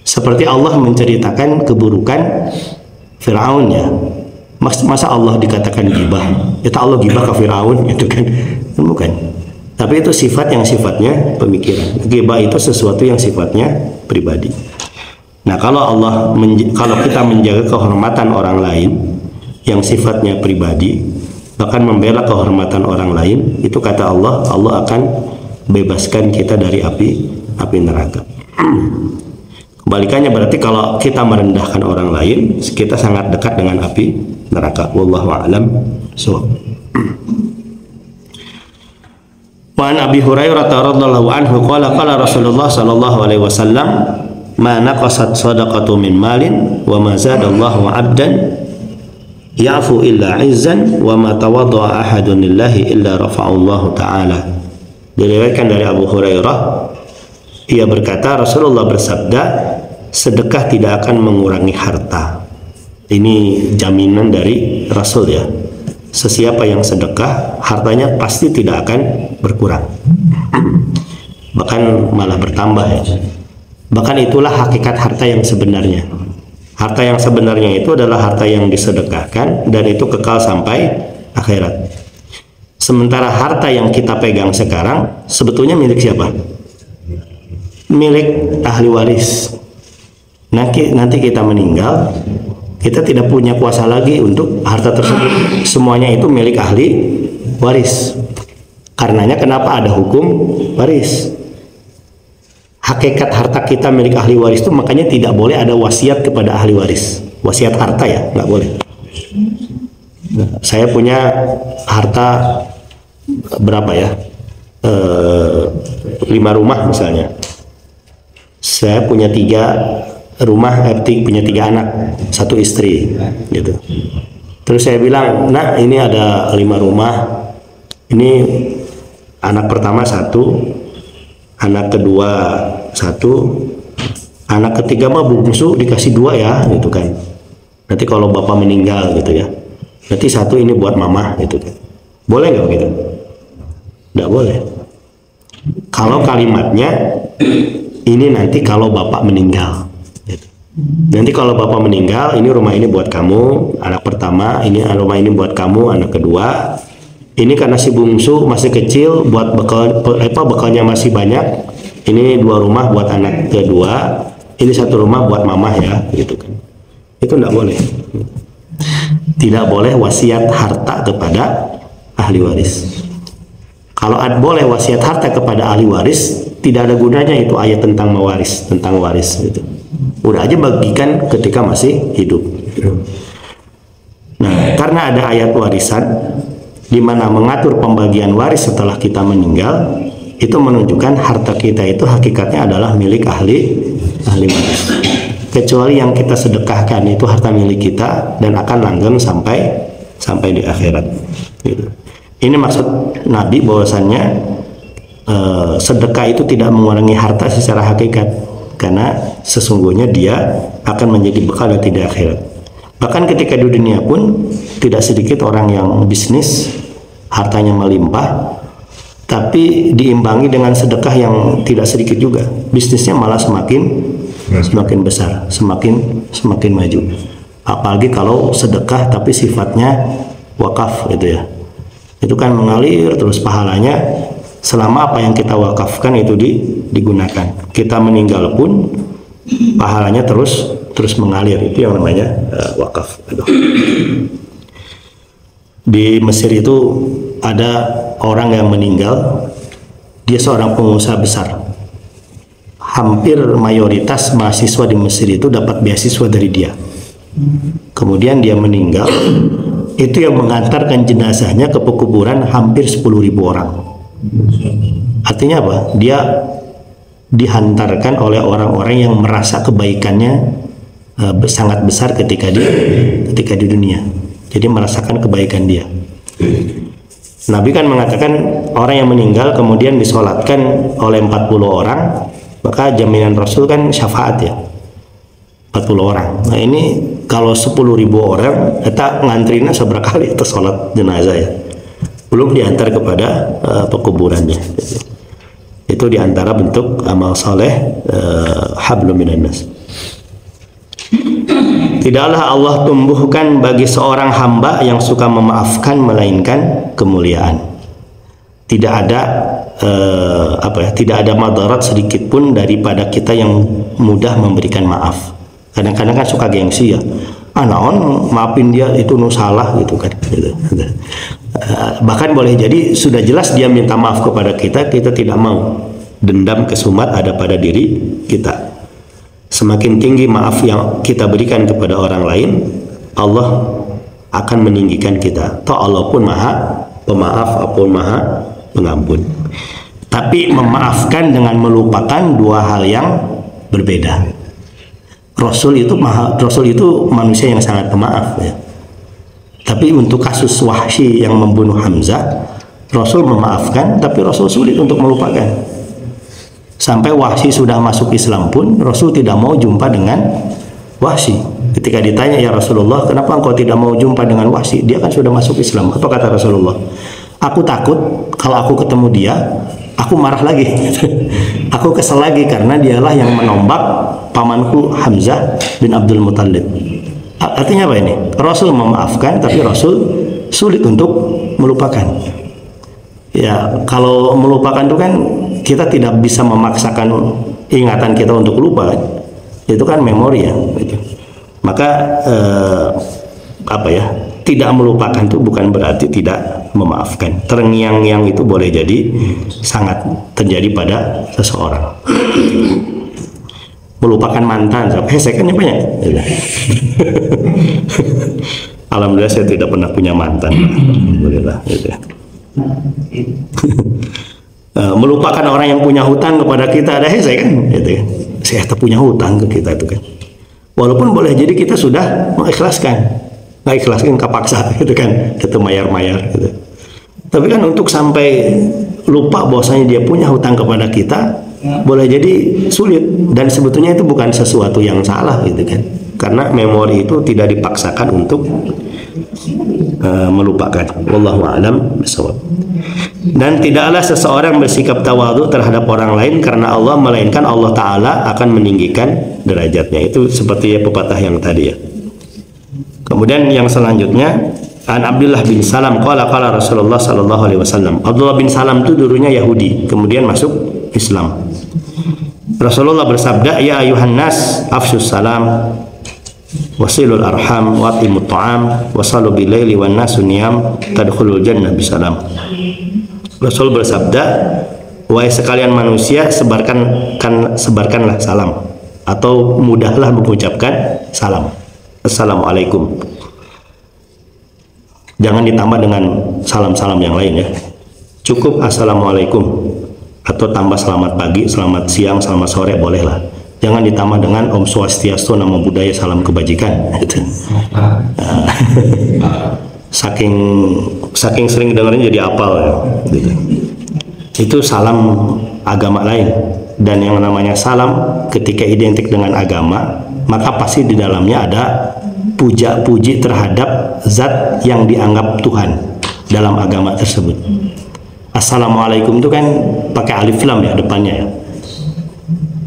Seperti Allah menceritakan keburukan Firaun ya. Masa Allah dikatakan ghibah? Itu Allah ghibah ke Firaun gitu kan? Bukan. Tapi itu sifat yang sifatnya pemikiran. Ghibah itu sesuatu yang sifatnya pribadi. Nah, kalau kita menjaga kehormatan orang lain yang sifatnya pribadi, bahkan membela kehormatan orang lain, itu kata Allah akan bebaskan kita dari api neraka. Kebalikannya berarti kalau kita merendahkan orang lain, kita sangat dekat dengan api neraka. Wallahu a'lam bishawab. Wa an Abi Hurairah radhiyallahu anhu qala Rasulullah sallallahu alaihi wasallam, ma naqasat shadaqatu min malin wa ma zadallahu 'abdan ya'fu illa 'izzan wa ma tawadda'a ahadun lillahi illa rafa'allahu ta'ala. Diriwayatkan dari Abu Hurairah, ia berkata, Rasulullah bersabda, sedekah tidak akan mengurangi harta. Ini jaminan dari Rasul ya. Sesiapa yang sedekah, hartanya pasti tidak akan berkurang, bahkan malah bertambah ya. Bahkan itulah hakikat harta yang sebenarnya. Harta yang sebenarnya itu adalah harta yang disedekahkan dan itu kekal sampai akhirat. Sementara harta yang kita pegang sekarang sebetulnya milik siapa? Milik ahli waris. Nanti kita meninggal, kita tidak punya kuasa lagi untuk harta tersebut. Semuanya itu milik ahli waris. Karenanya kenapa ada hukum waris? Hakikat harta kita milik ahli waris itu makanya tidak boleh ada wasiat kepada ahli waris. Wasiat harta ya, nggak boleh. Saya punya harta berapa ya? 5 rumah misalnya. Saya punya 3 rumah, punya 3 anak, 1 istri, gitu. Terus saya bilang, nah ini ada 5 rumah, ini anak pertama 1, anak kedua 1, anak ketiga mah bungsu dikasih 2 ya, gitu kan. Nanti kalau bapak meninggal gitu ya, nanti 1 ini buat mama, gitu kan. Boleh nggak begitu? Nggak boleh. Kalau kalimatnya ini nanti kalau bapak meninggal. Nanti kalau bapak meninggal, ini rumah ini buat kamu, anak pertama, ini rumah ini buat kamu, anak kedua. Ini karena si bungsu masih kecil, buat bekalnya masih banyak. Ini 2 rumah buat anak kedua, ini 1 rumah buat mamah ya, gitu kan. Itu tidak boleh. Tidak boleh wasiat harta kepada ahli waris. Kalau boleh wasiat harta kepada ahli waris, tidak ada gunanya itu ayat tentang mewaris, tentang waris gitu. Udah aja bagikan ketika masih hidup. Nah, karena ada ayat warisan di mana mengatur pembagian waris setelah kita meninggal, itu menunjukkan harta kita itu hakikatnya adalah milik ahli waris. Kecuali yang kita sedekahkan itu harta milik kita dan akan langgeng sampai di akhirat. Gitu. Ini maksud Nabi bahwasannya sedekah itu tidak mengurangi harta secara hakikat, karena sesungguhnya dia akan menjadi bekal nanti di akhirat. Bahkan ketika di dunia pun tidak sedikit orang yang bisnis hartanya melimpah, tapi diimbangi dengan sedekah yang tidak sedikit juga, bisnisnya malah semakin besar, semakin maju. Apalagi kalau sedekah tapi sifatnya wakaf gitu ya, itu kan mengalir terus pahalanya selama apa yang kita wakafkan itu digunakan. Kita meninggal pun pahalanya terus mengalir, itu yang namanya wakaf. Di Mesir itu ada orang yang meninggal, dia seorang pengusaha besar. Hampir mayoritas mahasiswa di Mesir itu dapat beasiswa dari dia. Kemudian dia meninggal, itu yang mengantarkan jenazahnya ke pekuburan hampir 10.000 orang. Artinya apa? Dia dihantarkan oleh orang-orang yang merasa kebaikannya sangat besar ketika di dunia. Jadi merasakan kebaikan dia. Nabi kan mengatakan orang yang meninggal kemudian disolatkan oleh 40 orang, maka jaminan Rasul kan syafaat ya, 40 orang. Nah ini kalau 10.000 orang, kita ngantrinya seberapa kali itu sholat jenazah ya, belum diantar kepada pekuburannya. Itu diantara bentuk amal soleh hablum minan nas. Tidaklah Allah tumbuhkan bagi seorang hamba yang suka memaafkan melainkan kemuliaan. Tidak ada tidak ada madarat sedikit pun daripada kita yang mudah memberikan maaf. Kadang-kadang kan suka gengsi ya, naon maafin dia itu nu salah gitu kan. Bahkan boleh jadi sudah jelas dia minta maaf kepada kita, kita tidak mau. Dendam kesumat ada pada diri kita. Semakin tinggi maaf yang kita berikan kepada orang lain, Allah akan meninggikan kita. Toh Allah pun maha pemaaf, pun maha pengampun. Tapi memaafkan dengan melupakan dua hal yang berbeda. Rasul itu manusia yang sangat pemaaf ya. Tapi untuk kasus Wahsy yang membunuh Hamzah, Rasul memaafkan, tapi Rasul sulit untuk melupakan. Sampai Wahsy sudah masuk Islam pun Rasul tidak mau jumpa dengan Wahsy. Ketika ditanya, ya Rasulullah, kenapa engkau tidak mau jumpa dengan Wahsy? Dia kan sudah masuk Islam. Apa kata Rasulullah? Aku takut kalau aku ketemu dia, aku marah lagi. Aku kesel lagi karena dialah yang menombak pamanku Hamzah bin Abdul Muttalib. Artinya apa ini? Rasul memaafkan, tapi Rasul sulit untuk melupakan. Ya, kalau melupakan itu kan kita tidak bisa memaksakan ingatan kita untuk lupa kan? Itu kan memori ya gitu. Maka tidak melupakan itu bukan berarti tidak memaafkan. Terngiang-ngiang itu boleh jadi sangat terjadi pada seseorang. Melupakan mantan, saya kan banyak. Alhamdulillah saya tidak pernah punya mantan. Alhamdulillah gitu. Melupakan orang yang punya hutang kepada kita, ada saya kan gitu. Saya punya hutang ke kita itu kan. Walaupun boleh jadi kita sudah mengikhlaskan. Nggak ikhlaskan kepaksa gitu kan, itu mayar-mayar gitu. Tapi kan untuk sampai lupa bahwasanya dia punya hutang kepada kita, boleh jadi sulit, dan sebetulnya itu bukan sesuatu yang salah gitu kan, karena memori itu tidak dipaksakan untuk melupakan. Wallahu a'lam bishawab. Dan tidaklah seseorang bersikap tawadhu terhadap orang lain karena Allah, melainkan Allah Ta'ala akan meninggikan derajatnya. Itu seperti pepatah yang tadi ya. Kemudian yang selanjutnya, an Abdullah bin Salam qala Rasulullah sallallahu alaihi wasallam. Abdullah bin Salam itu dulunya Yahudi, kemudian masuk Islam. Rasulullah bersabda, ya ayuhan nas afshus salam wasilul arham watimut ta'am wasalu bilaili wan nasu niyam tadkhulul jannah bisalam. Rasul bersabda, wahai sekalian manusia, sebarkanlah salam, atau mudahlah mengucapkan salam. Assalamualaikum. Jangan ditambah dengan salam-salam yang lain ya. Cukup assalamualaikum, atau tambah selamat pagi, selamat siang, selamat sore bolehlah. Jangan ditambah dengan Om Swastiastu, nama budaya, salam kebajikan. Saking sering dengerin jadi apal ya. Gitu. Itu salam agama lain. Dan yang namanya salam ketika identik dengan agama, maka pasti di dalamnya ada puja-puji terhadap zat yang dianggap Tuhan dalam agama tersebut. Assalamualaikum itu kan pakai alif lam ya depannya ya.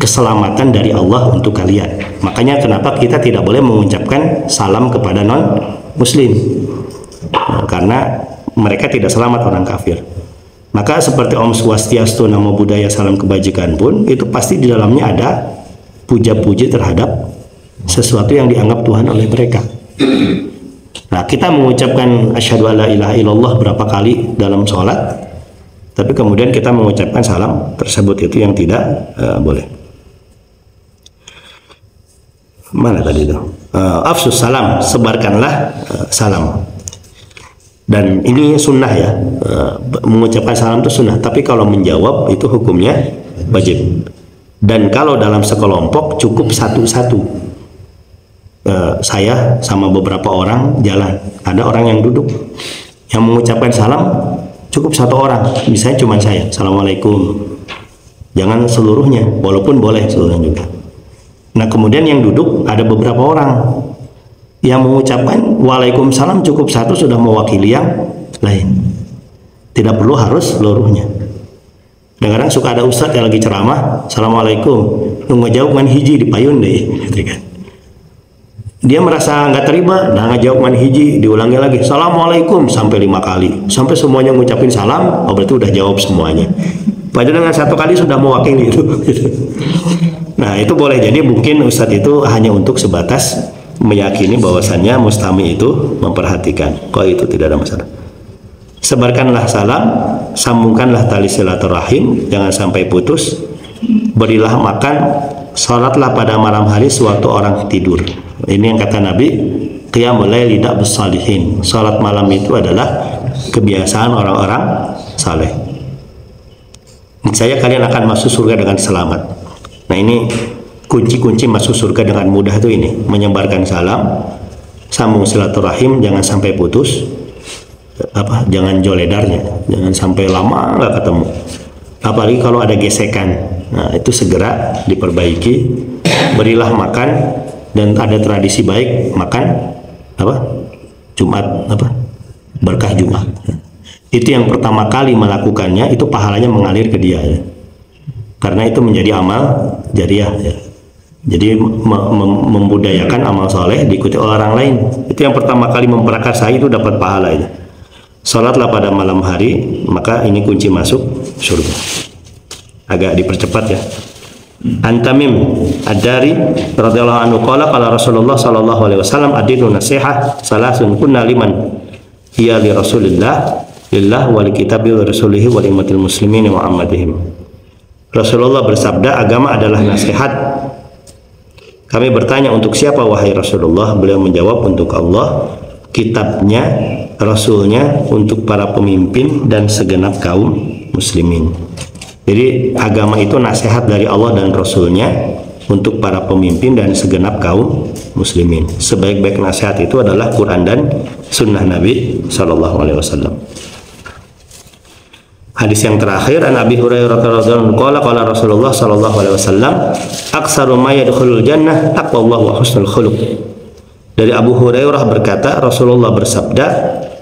Keselamatan dari Allah untuk kalian. Makanya kenapa kita tidak boleh mengucapkan salam kepada non-muslim, karena mereka tidak selamat, orang kafir. Maka seperti Om Swastiastu, nama budaya, salam kebajikan pun itu pasti di dalamnya ada puja-puji terhadap sesuatu yang dianggap Tuhan oleh mereka. Nah, kita mengucapkan asyhadu alla ilaha illallah berapa kali dalam sholat, tapi kemudian kita mengucapkan salam tersebut, itu yang tidak boleh. Mana tadi itu? Afsus salam, sebarkanlah salam. Dan ini sunnah ya, mengucapkan salam itu sunnah, tapi kalau menjawab itu hukumnya wajib. Dan kalau dalam sekelompok cukup satu-satu. Saya sama beberapa orang jalan, ada orang yang duduk, yang mengucapkan salam cukup satu orang, misalnya cuma saya, assalamualaikum. Jangan seluruhnya, walaupun boleh seluruhnya juga. Nah kemudian yang duduk ada beberapa orang yang mengucapkan waalaikumsalam, cukup satu sudah mewakili yang lain, tidak perlu harus seluruhnya. Kadang-kadang suka ada ustadz yang lagi ceramah, assalamualaikum, nunggu jawab man hiji dipayun deh, gitu kan. Dia merasa nggak terima, nah ngejawab man hiji, diulangi lagi assalamualaikum sampai 5 kali, sampai semuanya ngucapin salam. Oh berarti udah jawab semuanya, padahal dengan satu kali sudah mewakili itu. Nah itu boleh jadi mungkin ustadz itu hanya untuk sebatas meyakini bahwasannya mustami itu memperhatikan. Kok itu tidak ada masalah. Sebarkanlah salam, sambungkanlah tali silaturahim, jangan sampai putus. Berilah makan, salatlah pada malam hari sewaktu orang tidur. Ini yang kata Nabi, qiyamul laili da'bus salihin. Salat malam itu adalah kebiasaan orang-orang saleh. Saya kalian akan masuk surga dengan selamat. Nah ini kunci-kunci masuk surga dengan mudah itu ini, menyebarkan salam, sambung silaturahim, jangan sampai putus, jangan joledarnya, jangan sampai lama nggak ketemu, apalagi kalau ada gesekan. Nah itu segera diperbaiki. Berilah makan, dan ada tradisi baik makan Jumat berkah Jumat. Itu yang pertama kali melakukannya itu pahalanya mengalir ke dia ya. Karena itu menjadi amal jariah ya. Jadi membudayakan amal soleh diikuti oleh orang lain. Itu yang pertama kali memprakarsai itu dapat pahala ya. Salatlah pada malam hari, maka ini kunci masuk surga. Agak dipercepat ya. An Tamim Ad-Dari radhiyallahu anhu qala qala Rasulullah sallallahu alaihi wasallam adinu nasihah salasun kunna liman hiya li Rasulillah lillah wa li kitabi wa rasulihi wa li ummatil muslimin wa ammatihim. Rasulullah bersabda, agama adalah nasihat. Kami bertanya, untuk siapa wahai Rasulullah? Beliau menjawab, untuk Allah, kitabnya, rasulnya, untuk para pemimpin dan segenap kaum muslimin. Jadi agama itu nasihat dari Allah dan Rasulnya untuk para pemimpin dan segenap kaum muslimin. Sebaik-baik nasihat itu adalah Quran dan Sunnah Nabi Sallallahu Alaihi Wasallam. Hadis yang terakhir, an Abi Hurairah radhiyallahu anhu qala Rasulullah Sallallahu Alaihi Wasallam, aksaru ma yadkhulul jannah taqwallah wa husnul khuluq. Dari Abu Hurairah berkata, Rasulullah bersabda,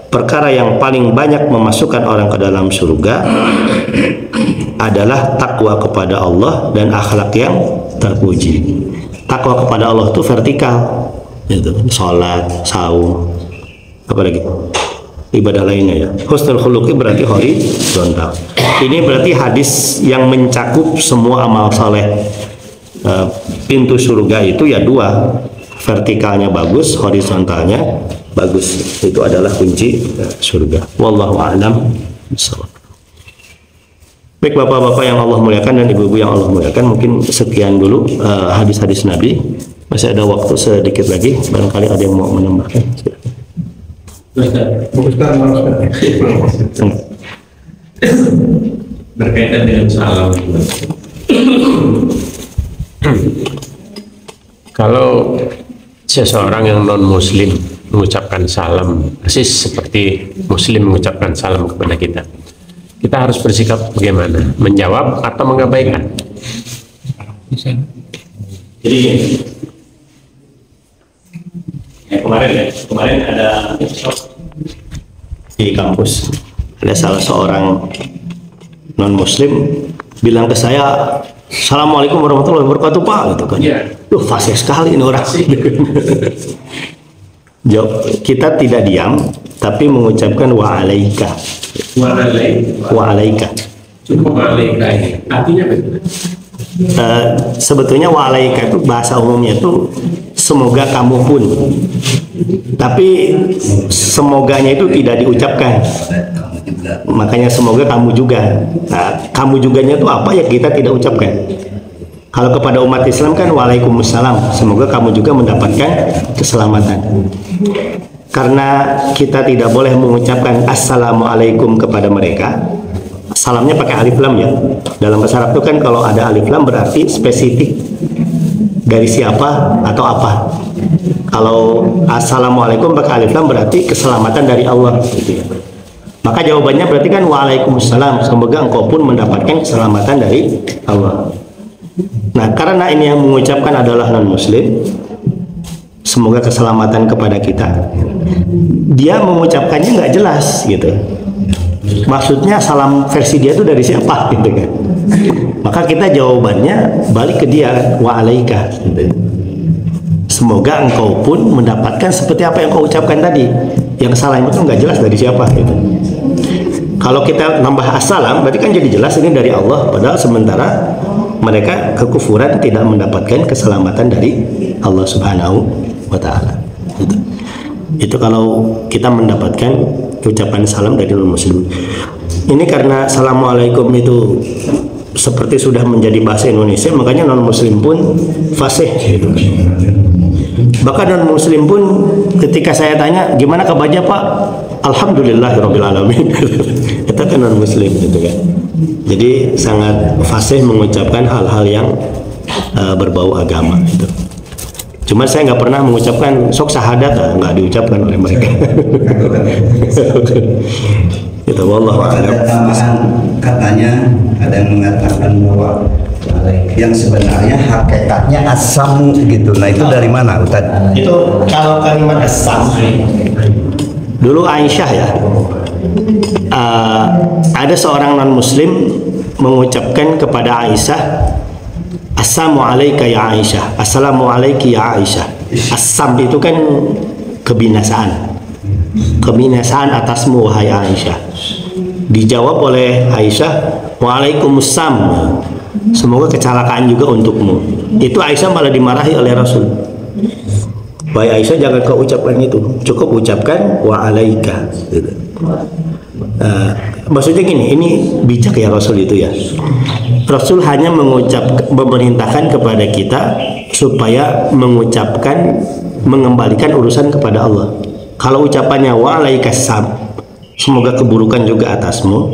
perkara yang paling banyak memasukkan orang ke dalam surga adalah takwa kepada Allah dan akhlak yang terpuji. Takwa kepada Allah itu vertikal, itu salat, saum, apa lagi? Ibadah lainnya ya. Husnul khuluqi berarti horizontal. Ini berarti hadis yang mencakup semua amal saleh. Pintu surga itu ya dua, vertikalnya bagus, horizontalnya bagus. Itu adalah kunci surga. Wallahu a'lam bishawab. Baik bapak-bapak yang Allah muliakan dan ibu-ibu yang Allah muliakan, mungkin sekian dulu hadis-hadis Nabi. Masih ada waktu sedikit lagi, barangkali ada yang mau menambahkan. Berkaitan dengan salam. Kalau seseorang yang non muslim mengucapkan salam persis seperti muslim mengucapkan salam kepada kita, kita harus bersikap bagaimana? Menjawab atau mengabaikan? Jadi kemarin ada di kampus, ada salah seorang non muslim bilang ke saya, Assalamualaikum warahmatullahi wabarakatuh Pak, gitu kan. Duh, fasih sekali ini orang. Kita tidak diam, tapi mengucapkan wa'alaika. Wa'alaika. Cukup wa'alaika ini. Artinya apa? Sebetulnya wa'alaika itu bahasa umumnya itu semoga kamu pun. Tapi semoganya itu tidak diucapkan. Makanya semoga kamu juga. Nah, kamu juganya itu apa ya kita tidak ucapkan. Kalau kepada umat Islam kan waalaikumsalam, semoga kamu juga mendapatkan keselamatan. Karena kita tidak boleh mengucapkan assalamualaikum kepada mereka, salamnya pakai alif lam ya. Dalam bahasa Arab itu kan kalau ada alif lam berarti spesifik dari siapa atau apa. Kalau assalamualaikum pakai alif lam berarti keselamatan dari Allah, gitu ya. Maka jawabannya berarti kan waalaikumsalam, semoga engkau pun mendapatkan keselamatan dari Allah. Nah, karena ini yang mengucapkan adalah non-muslim, semoga keselamatan kepada kita, dia mengucapkannya nggak jelas gitu. Maksudnya salam versi dia itu dari siapa gitu kan. Maka kita jawabannya balik ke dia, wa'alaika gitu. Semoga engkau pun mendapatkan seperti apa yang kau ucapkan tadi. Yang salam itu nggak jelas dari siapa gitu. Kalau kita nambah assalam berarti kan jadi jelas ini dari Allah, padahal sementara mereka kekufuran tidak mendapatkan keselamatan dari Allah Subhanahu wa Ta'ala. Itu kalau kita mendapatkan ucapan salam dari non-muslim. Ini karena assalamualaikum itu seperti sudah menjadi bahasa Indonesia, makanya non-muslim pun fasih gitu. Bahkan non-muslim pun ketika saya tanya gimana kabarnya Pak, alhamdulillahirabbil alamin. Itu kan non-muslim gitu kan. Jadi sangat fasih mengucapkan hal-hal yang berbau agama itu. Cuma saya nggak pernah mengucapkan sok syahadat, nggak diucapkan oleh mereka. Itu wallahu a'lam. Ada tambahan katanya, ada yang mengatakan bahwa yang sebenarnya hakikatnya asam gitu. Nah itu dari mana Ustaz? Itu kalau kalimat asam, dulu Aisyah ya, ada seorang non muslim mengucapkan kepada Aisyah, Assalamualaikum ya Aisyah, Assalamualaikum ya Aisyah. Asam itu kan kebinasaan. kebinasaan atasmu wahai Aisyah. Dijawab oleh Aisyah, waalaikumsalam, semoga kecelakaan juga untukmu. Itu Aisyah malah dimarahi oleh Rasul. Wahai Aisyah, jangan kau ucapkan itu, cukup ucapkan wa'alaika gitu. Maksudnya gini, ini bijak ya Rasul itu ya. Rasul hanya memerintahkan kepada kita supaya mengucapkan, mengembalikan urusan kepada Allah. Kalau ucapannya wa'alaikassalam, semoga keburukan juga atasmu,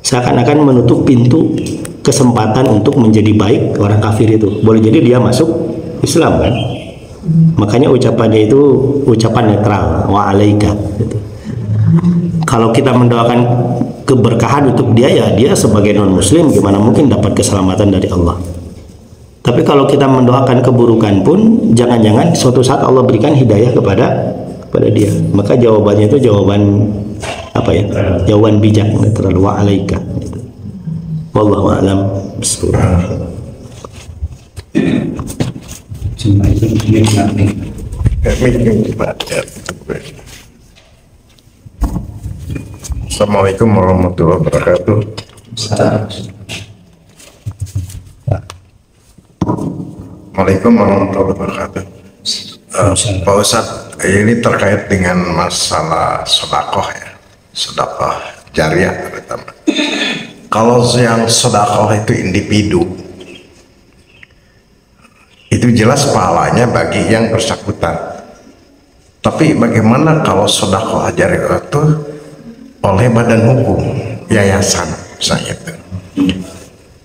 seakan-akan menutup pintu kesempatan untuk menjadi baik orang kafir itu. Boleh jadi dia masuk Islam kan. Makanya ucapannya itu ucapan netral, wa'alaika gitu. Kalau kita mendoakan keberkahan untuk dia, ya dia sebagai non muslim gimana mungkin dapat keselamatan dari Allah. Tapi kalau kita mendoakan keburukan pun, jangan-jangan suatu saat Allah berikan hidayah kepada dia. Maka jawabannya itu jawaban apa ya? Jawaban bijak, netral, wa'alaika gitu. Wallahu a'lam bishawab. Assalamualaikum warahmatullahi wabarakatuh. Assalamualaikum warahmatullahi wabarakatuh. Pak Ustadz, ini terkait dengan masalah sedekah ya, sedekah jariah terutama. Kalau yang sedekah itu individu, itu jelas pahalanya bagi yang bersangkutan. Tapi bagaimana kalau sedekah jariah itu oleh badan hukum, yayasan misalnya itu,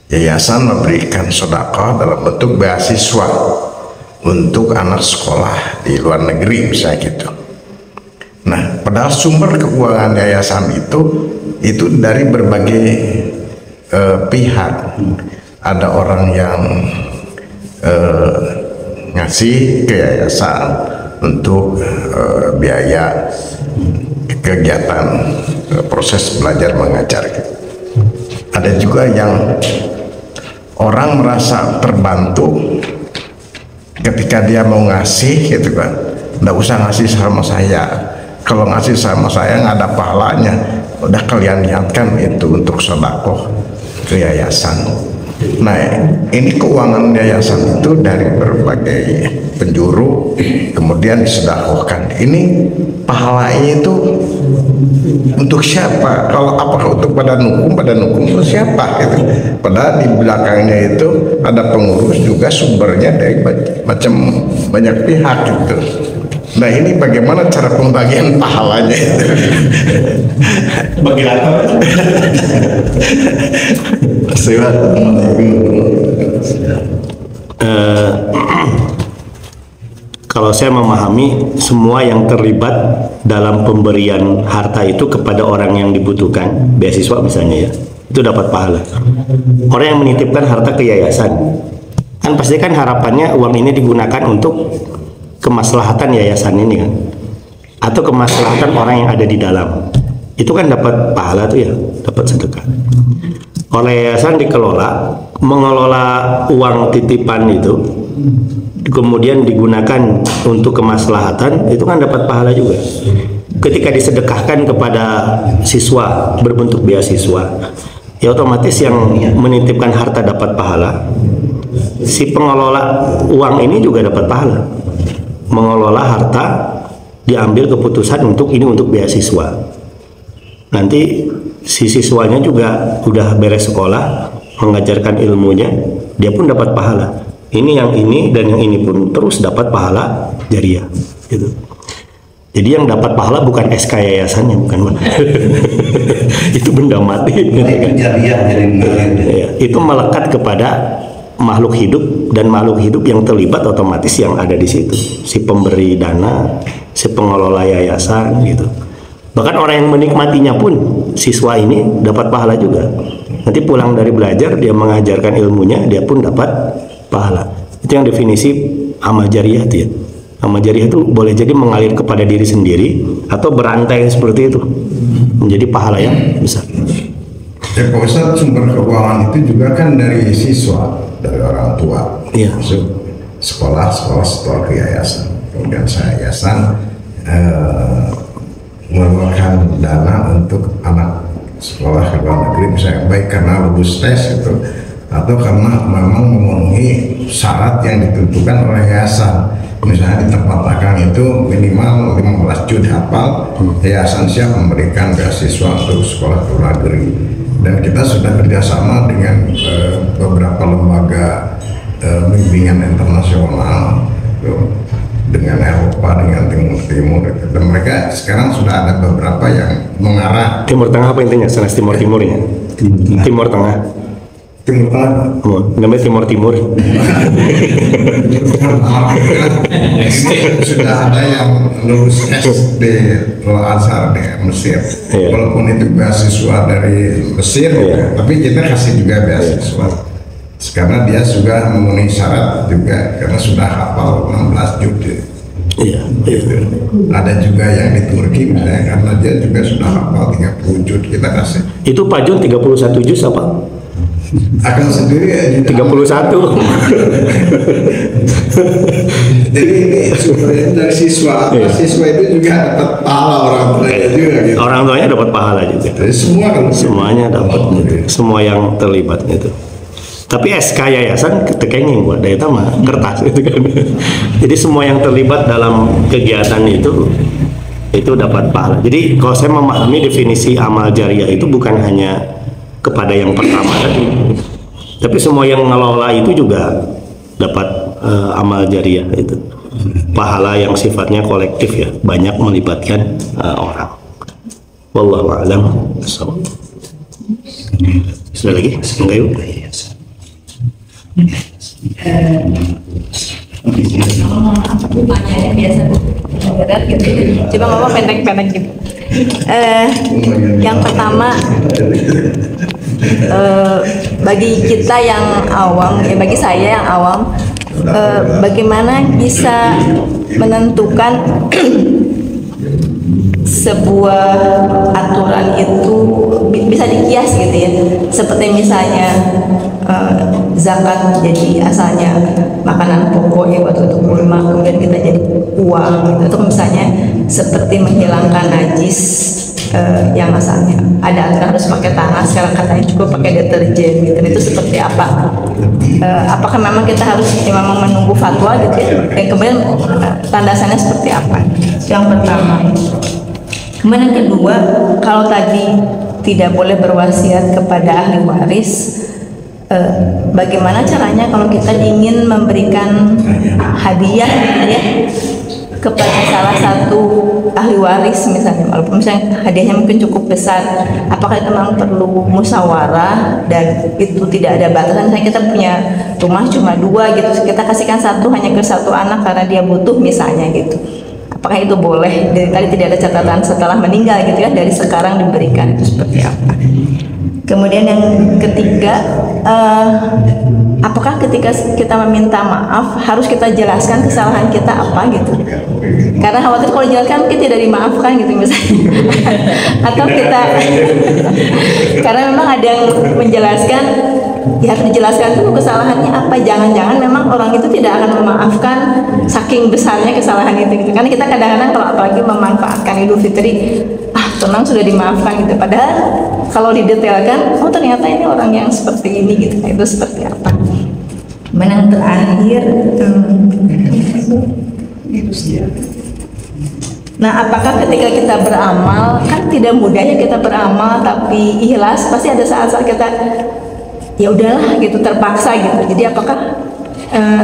yayasan memberikan sedekah dalam bentuk beasiswa untuk anak sekolah di luar negeri misalnya gitu. Nah, padahal sumber keuangan yayasan itu dari berbagai pihak. Ada orang yang ngasih ke yayasan untuk biaya kegiatan proses belajar mengajar. Ada juga yang orang merasa terbantu ketika dia mau ngasih gitu kan, nggak usah ngasih sama saya, kalau ngasih sama saya nggak ada pahalanya, udah kalian niatkan itu untuk sedekah ke yayasan. Nah, ini keuangan yayasan itu dari berbagai penjuru kemudian disedekahkan. Ini pahalanya itu untuk siapa? Kalau apakah untuk badan hukum itu siapa gitu? Padahal di belakangnya itu ada pengurus juga, sumbernya dari macam banyak pihak gitu. Nah, ini bagaimana cara pembagian pahalanya itu? Bagi rata. Kalau saya memahami, semua yang terlibat dalam pemberian harta itu kepada orang yang dibutuhkan, beasiswa misalnya ya, itu dapat pahala. Orang yang menitipkan harta ke yayasan, kan pasti kan harapannya uang ini digunakan untuk kemaslahatan yayasan ini kan, atau kemaslahatan orang yang ada di dalam, itu kan dapat pahala tuh ya, dapat sedekah. Oleh yayasan dikelola, mengelola uang titipan itu kemudian digunakan untuk kemaslahatan, itu kan dapat pahala juga. Ketika disedekahkan kepada siswa berbentuk beasiswa, ya otomatis yang menitipkan harta dapat pahala, si pengelola uang ini juga dapat pahala. Mengelola harta, diambil keputusan untuk ini untuk beasiswa. Nanti si siswanya juga udah beres sekolah, mengajarkan ilmunya, dia pun dapat pahala. Ini yang ini dan yang ini pun terus dapat pahala jariah gitu. Jadi yang dapat pahala bukan SK yayasannya, bukan. Itu benda mati gitu kan. Jariah jadi ya, itu melekat kepada makhluk hidup, dan makhluk hidup yang terlibat otomatis yang ada di situ, si pemberi dana, si pengelola yayasan gitu. Bahkan orang yang menikmatinya pun, siswa ini dapat pahala juga. Nanti pulang dari belajar, dia mengajarkan ilmunya, dia pun dapat pahala. Itu yang definisi amal jariah itu ya. Amal jariah itu boleh jadi mengalir kepada diri sendiri atau berantai seperti itu, menjadi pahala yang besar. Ya Pak Ustadz, sumber keuangan itu juga kan dari siswa, dari orang tua. Iya. Sekolah ke yayasan, kemudian yayasan mengeluarkan dana untuk anak sekolah ke luar negeri, misalnya baik karena lulus tes itu atau karena memang memenuhi syarat yang ditentukan oleh yayasan. Misalnya di tempat akang itu minimal 15 juz hafal, yayasan siap memberikan beasiswa untuk sekolah ke luar negeri. Dan kita sudah kerjasama dengan beberapa lembaga bimbingan internasional dengan Eropa, dengan Timur Timur, dan mereka sekarang sudah ada beberapa yang mengarah. Timur Tengah apa intinya? Sanes Timur Timurnya? Timur Tengah. Timur Tengah. Namanya Timur Timur. Sudah ada yang lulus SD Al-Azhar di Mesir. Iya. Walaupun itu beasiswa dari Mesir, Iya. tapi kita kasih juga beasiswa. Karena dia sudah memenuhi syarat juga, karena sudah hafal 16 juz. Iya. Ada juga yang di Turki misalnya, karena dia juga sudah hafal 30 juz, kita kasih. Itu Pak Jun 31 juz apa? Akan sendiri ya 31. Jadi ini sebenarnya dari siswa, Iya. siswa itu juga dapat pahala orang tuanya juga gitu. Orang tuanya dapat pahala juga. Jadi semua kalau Semuanya dapat gitu. Semua yang terlibat gitu. Tapi SK yayasan ketekenging buat daya mah kertas itu kan. Jadi semua yang terlibat dalam kegiatan itu dapat pahala. Jadi kalau saya memahami definisi amal jariah itu bukan hanya kepada yang pertama tadi, tapi semua yang ngelola itu juga dapat amal jariah itu. Pahala yang sifatnya kolektif ya, banyak melibatkan orang. Wallahu a'lam. Sudah lagi? Enggak yuk. Pertanyaannya biasa Bu, berat gitu. Coba ngomong pendek-pendek gitu. Yang pertama, bagi kita yang awam, bagi saya yang awam, bagaimana bisa menentukan sebuah aturan itu bisa dikias gitu ya, seperti misalnya zakat jadi asalnya makanan pokok ya waktu itu kurma, kemudian kita jadi uang gitu, atau misalnya seperti menghilangkan najis yang asalnya ada aturan harus pakai tangan, sekarang katanya cukup pakai deterjen gitu. Itu seperti apa? Apakah memang kita harus memang menunggu fatwa gitu ya? Kemudian landasannya seperti apa? Yang pertama. Kemudian yang kedua, kalau tadi tidak boleh berwasiat kepada ahli waris, bagaimana caranya kalau kita ingin memberikan hadiah gitu ya kepada salah satu ahli waris misalnya, walaupun misalnya hadiahnya mungkin cukup besar, apakah itu memang perlu musyawarah dan itu tidak ada batasan? Misalnya kita punya rumah cuma 2 gitu, kita kasihkan 1 hanya ke 1 anak karena dia butuh misalnya gitu. Apakah itu boleh? Dari tadi tidak ada catatan setelah meninggal gitu ya, dari sekarang diberikan itu seperti apa? Kemudian yang ketiga, apakah ketika kita meminta maaf harus kita jelaskan kesalahan kita apa gitu? Karena khawatir kalau dijelaskan mungkin tidak dimaafkan gitu misalnya. Atau kita, karena memang ada yang menjelaskan, ya harus dijelaskan dulu kesalahannya apa. Jangan-jangan memang orang itu tidak akan memaafkan saking besarnya kesalahan itu gitu. Karena kita kadang-kadang kalau apalagi memanfaatkan Idul Fitri, tenang sudah dimaafkan gitu. Padahal kalau didetailkan, oh ternyata ini orang yang seperti ini gitu. Nah, itu seperti apa? Yang terakhir, nah apakah ketika kita beramal, kan tidak mudahnya kita beramal tapi ikhlas, pasti ada saat-saat kita ya udahlah gitu, terpaksa gitu. Jadi apakah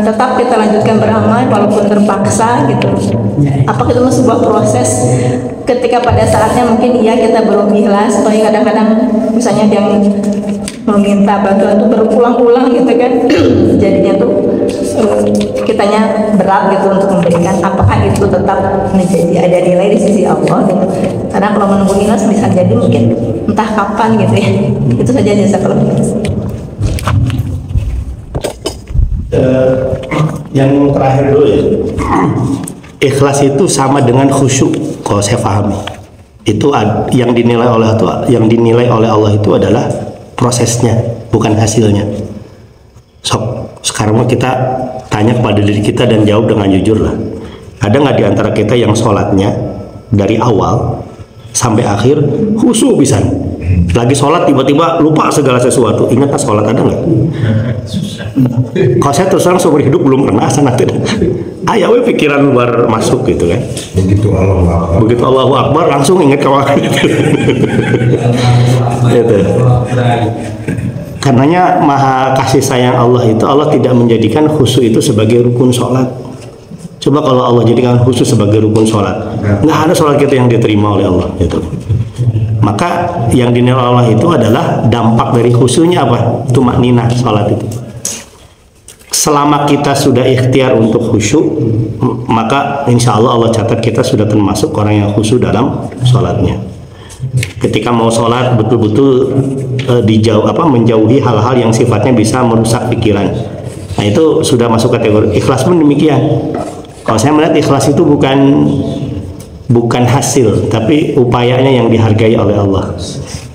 tetap kita lanjutkan beramal walaupun terpaksa gitu? Apakah itu sebuah proses ketika pada saatnya mungkin iya kita belum ikhlas, atau kadang-kadang misalnya yang meminta bantuan itu berulang-ulang gitu kan, jadinya tuh kitanya berat gitu untuk memberikan. Apakah itu tetap menjadi ada nilai di sisi Allah gitu? Karena kalau menunggu ikhlas bisa jadi mungkin entah kapan gitu ya. Itu saja jasa kalau yang terakhir dulu ya. Ikhlas itu sama dengan khusyuk kalau saya pahami. Itu yang dinilai oleh Allah itu adalah prosesnya, bukan hasilnya. Sekarang kita tanya kepada diri kita dan jawab dengan jujur lah. Ada nggak di antara kita yang sholatnya dari awal sampai akhir khusyuk pisan. Lagi sholat tiba-tiba lupa segala sesuatu. Ingat sholat ada nggak? Kalau saya terus terang seumur hidup belum pernah sana tidak. Ayah pikiran luar masuk gitu kan. Begitu Allahu Akbar langsung ingat kawan. Gitu. Karenanya maha kasih sayang Allah itu, Allah tidak menjadikan khusyuk itu sebagai rukun sholat. Coba kalau Allah jadikan khusyuk sebagai rukun sholat, nggak ada sholat kita yang diterima oleh Allah gitu. Maka yang dinilai Allah itu adalah dampak dari khusyuknya apa? Tumakninah sholat itu. Selama kita sudah ikhtiar untuk khusyuk, maka insya Allah Allah catat kita sudah termasuk orang yang khusyuk dalam sholatnya. Ketika mau sholat betul-betul menjauhi hal-hal yang sifatnya bisa merusak pikiran. Nah itu sudah masuk kategori ikhlas pun demikian. Kalau saya melihat ikhlas itu bukan hasil, tapi upayanya yang dihargai oleh Allah.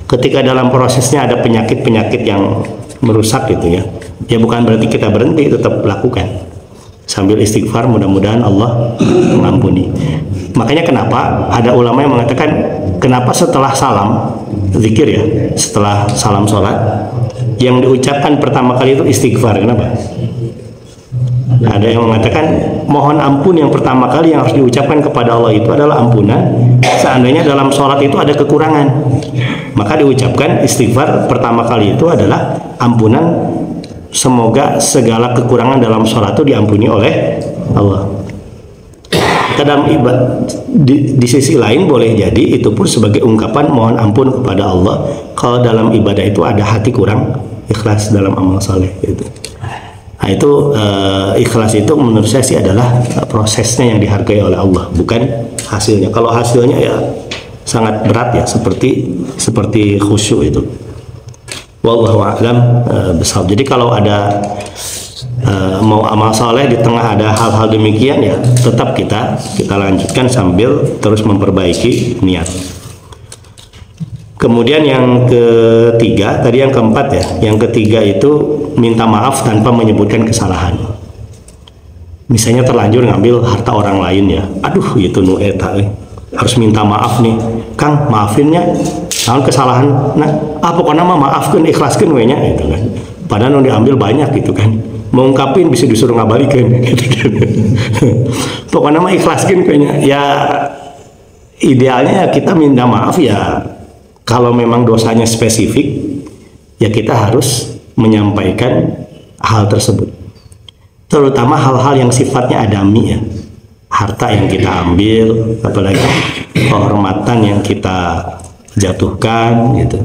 Ketika dalam prosesnya ada penyakit-penyakit yang merusak gitu ya bukan berarti kita berhenti, tetap lakukan sambil istighfar, mudah-mudahan Allah mengampuni. Makanya kenapa ada ulama yang mengatakan kenapa setelah salam zikir ya, setelah salam sholat yang diucapkan pertama kali itu istighfar. Kenapa? Ada yang mengatakan mohon ampun yang pertama kali yang harus diucapkan kepada Allah itu adalah ampunan. Seandainya dalam sholat itu ada kekurangan, maka diucapkan istighfar pertama kali itu adalah ampunan. Semoga segala kekurangan dalam sholat itu diampuni oleh Allah. Dalam ibadah di sisi lain boleh jadi itu pun sebagai ungkapan mohon ampun kepada Allah kalau dalam ibadah itu ada hati kurang ikhlas dalam amal saleh gitu. Nah itu ikhlas itu menurut saya sih adalah prosesnya yang dihargai oleh Allah, bukan hasilnya. Kalau hasilnya ya sangat berat ya, seperti khusyuk itu. Wallahu a'lam bishawab. Jadi kalau ada mau amal soleh di tengah ada hal-hal demikian ya tetap kita lanjutkan sambil terus memperbaiki niat. Kemudian yang ketiga, tadi yang keempat ya, yang ketiga itu minta maaf tanpa menyebutkan kesalahan. Misalnya terlanjur ngambil harta orang lain ya, aduh itu nu eta harus minta maaf nih, Kang maafinnya, naon kesalahan, nah pokoknya mah maafkan, ikhlaskan wenya gitu kan. Padahal nu diambil banyak gitu kan, mau ungkapin bisa disuruh ngabalikin gitu kan. Pokoknya mah ikhlaskan wenya. Ya idealnya kita minta maaf ya kalau memang dosanya spesifik ya kita harus menyampaikan hal tersebut, terutama hal-hal yang sifatnya adami ya, harta yang kita ambil, apalagi kehormatan yang kita jatuhkan gitu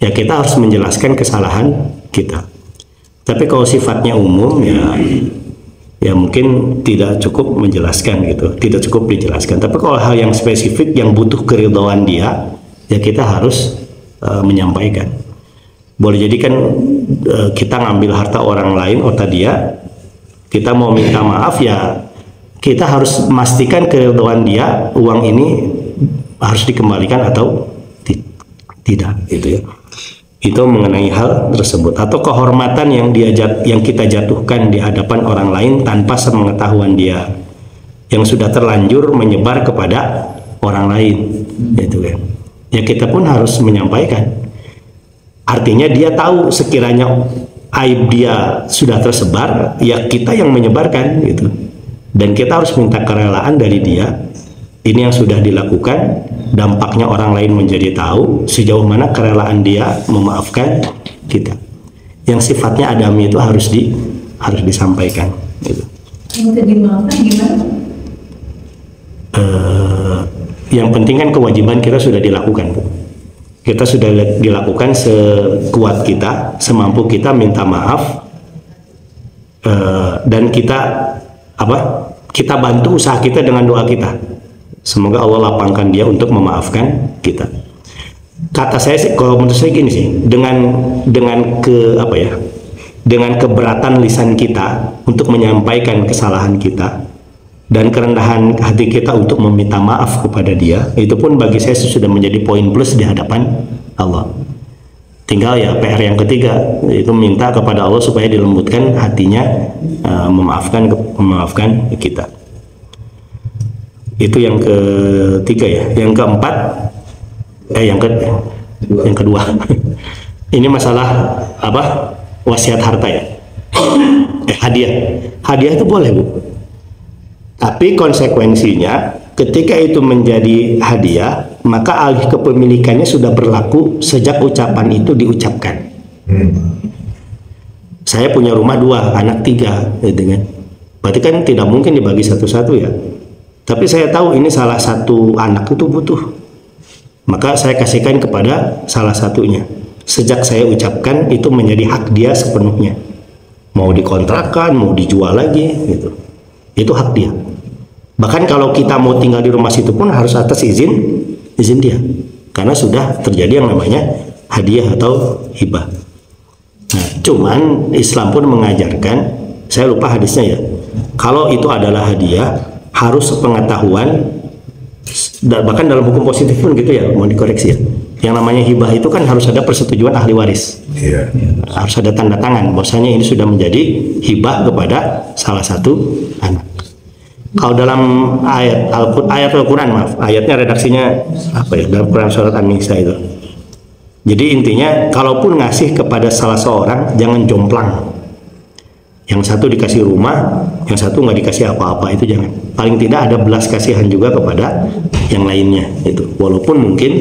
ya, kita harus menjelaskan kesalahan kita. Tapi kalau sifatnya umum ya mungkin tidak cukup menjelaskan gitu, tidak cukup dijelaskan. Tapi kalau hal yang spesifik yang butuh keridhaan dia ya kita harus menyampaikan. Boleh jadi kan kita ngambil harta orang lain, harta dia, kita mau minta maaf ya kita harus memastikan keridhaan dia, uang ini harus dikembalikan atau tidak gitu ya. Itu mengenai hal tersebut. Atau kehormatan yang kita jatuhkan di hadapan orang lain tanpa sepengetahuan dia, yang sudah terlanjur menyebar kepada orang lain gitu kan. Ya kita pun harus menyampaikan. Artinya dia tahu sekiranya aib dia sudah tersebar, ya kita yang menyebarkan gitu. Dan kita harus minta kerelaan dari dia. Ini yang sudah dilakukan, dampaknya orang lain menjadi tahu sejauh mana kerelaan dia memaafkan kita. Yang sifatnya adami itu harus disampaikan gitu. Minta dimaafkan gimana? Yang penting kan kewajiban kita sudah dilakukan, Bu. Kita sudah dilakukan sekuat kita, semampu kita minta maaf, dan kita bantu usaha kita dengan doa kita. Semoga Allah lapangkan dia untuk memaafkan kita. Kata saya sih, kalau menurut saya gini sih, dengan keberatan lisan kita untuk menyampaikan kesalahan kita dan kerendahan hati kita untuk meminta maaf kepada dia, itu pun bagi saya sudah menjadi poin plus di hadapan Allah. Tinggal ya PR yang ketiga, itu minta kepada Allah supaya dilembutkan hatinya, memaafkan kita. Itu yang ketiga ya. Yang keempat, Yang kedua. Ini masalah apa? Wasiat harta ya. Hadiah. Hadiah itu boleh, Bu. Tapi konsekuensinya ketika itu menjadi hadiah, maka alih kepemilikannya sudah berlaku sejak ucapan itu diucapkan. Saya punya rumah 2, anak 3, gitu kan. Berarti kan tidak mungkin dibagi satu-satu ya. Tapi saya tahu ini salah satu anak itu butuh, maka saya kasihkan kepada salah satunya. Sejak saya ucapkan itu menjadi hak dia sepenuhnya. Mau dikontrakkan, mau dijual lagi, gitu. Itu hak dia. Bahkan kalau kita mau tinggal di rumah situ pun harus atas izin dia, karena sudah terjadi yang namanya hadiah atau hibah. Nah, cuman Islam pun mengajarkan, saya lupa hadisnya ya, kalau itu adalah hadiah harus sepengetahuan, bahkan dalam hukum positif pun gitu ya, mau dikoreksi ya. Yang namanya hibah itu kan harus ada persetujuan ahli waris. Iya. Harus ada tanda tangan bahwasanya ini sudah menjadi hibah kepada salah satu anak. Kalau dalam ayat Al-Quran, ayatnya redaksinya apa ya, dalam Quran surat An-Nisa itu. Jadi intinya, kalaupun ngasih kepada salah seorang, jangan jomplang. Yang satu dikasih rumah, yang satu nggak dikasih apa-apa, itu jangan. Paling tidak ada belas kasihan juga kepada yang lainnya, itu. Walaupun mungkin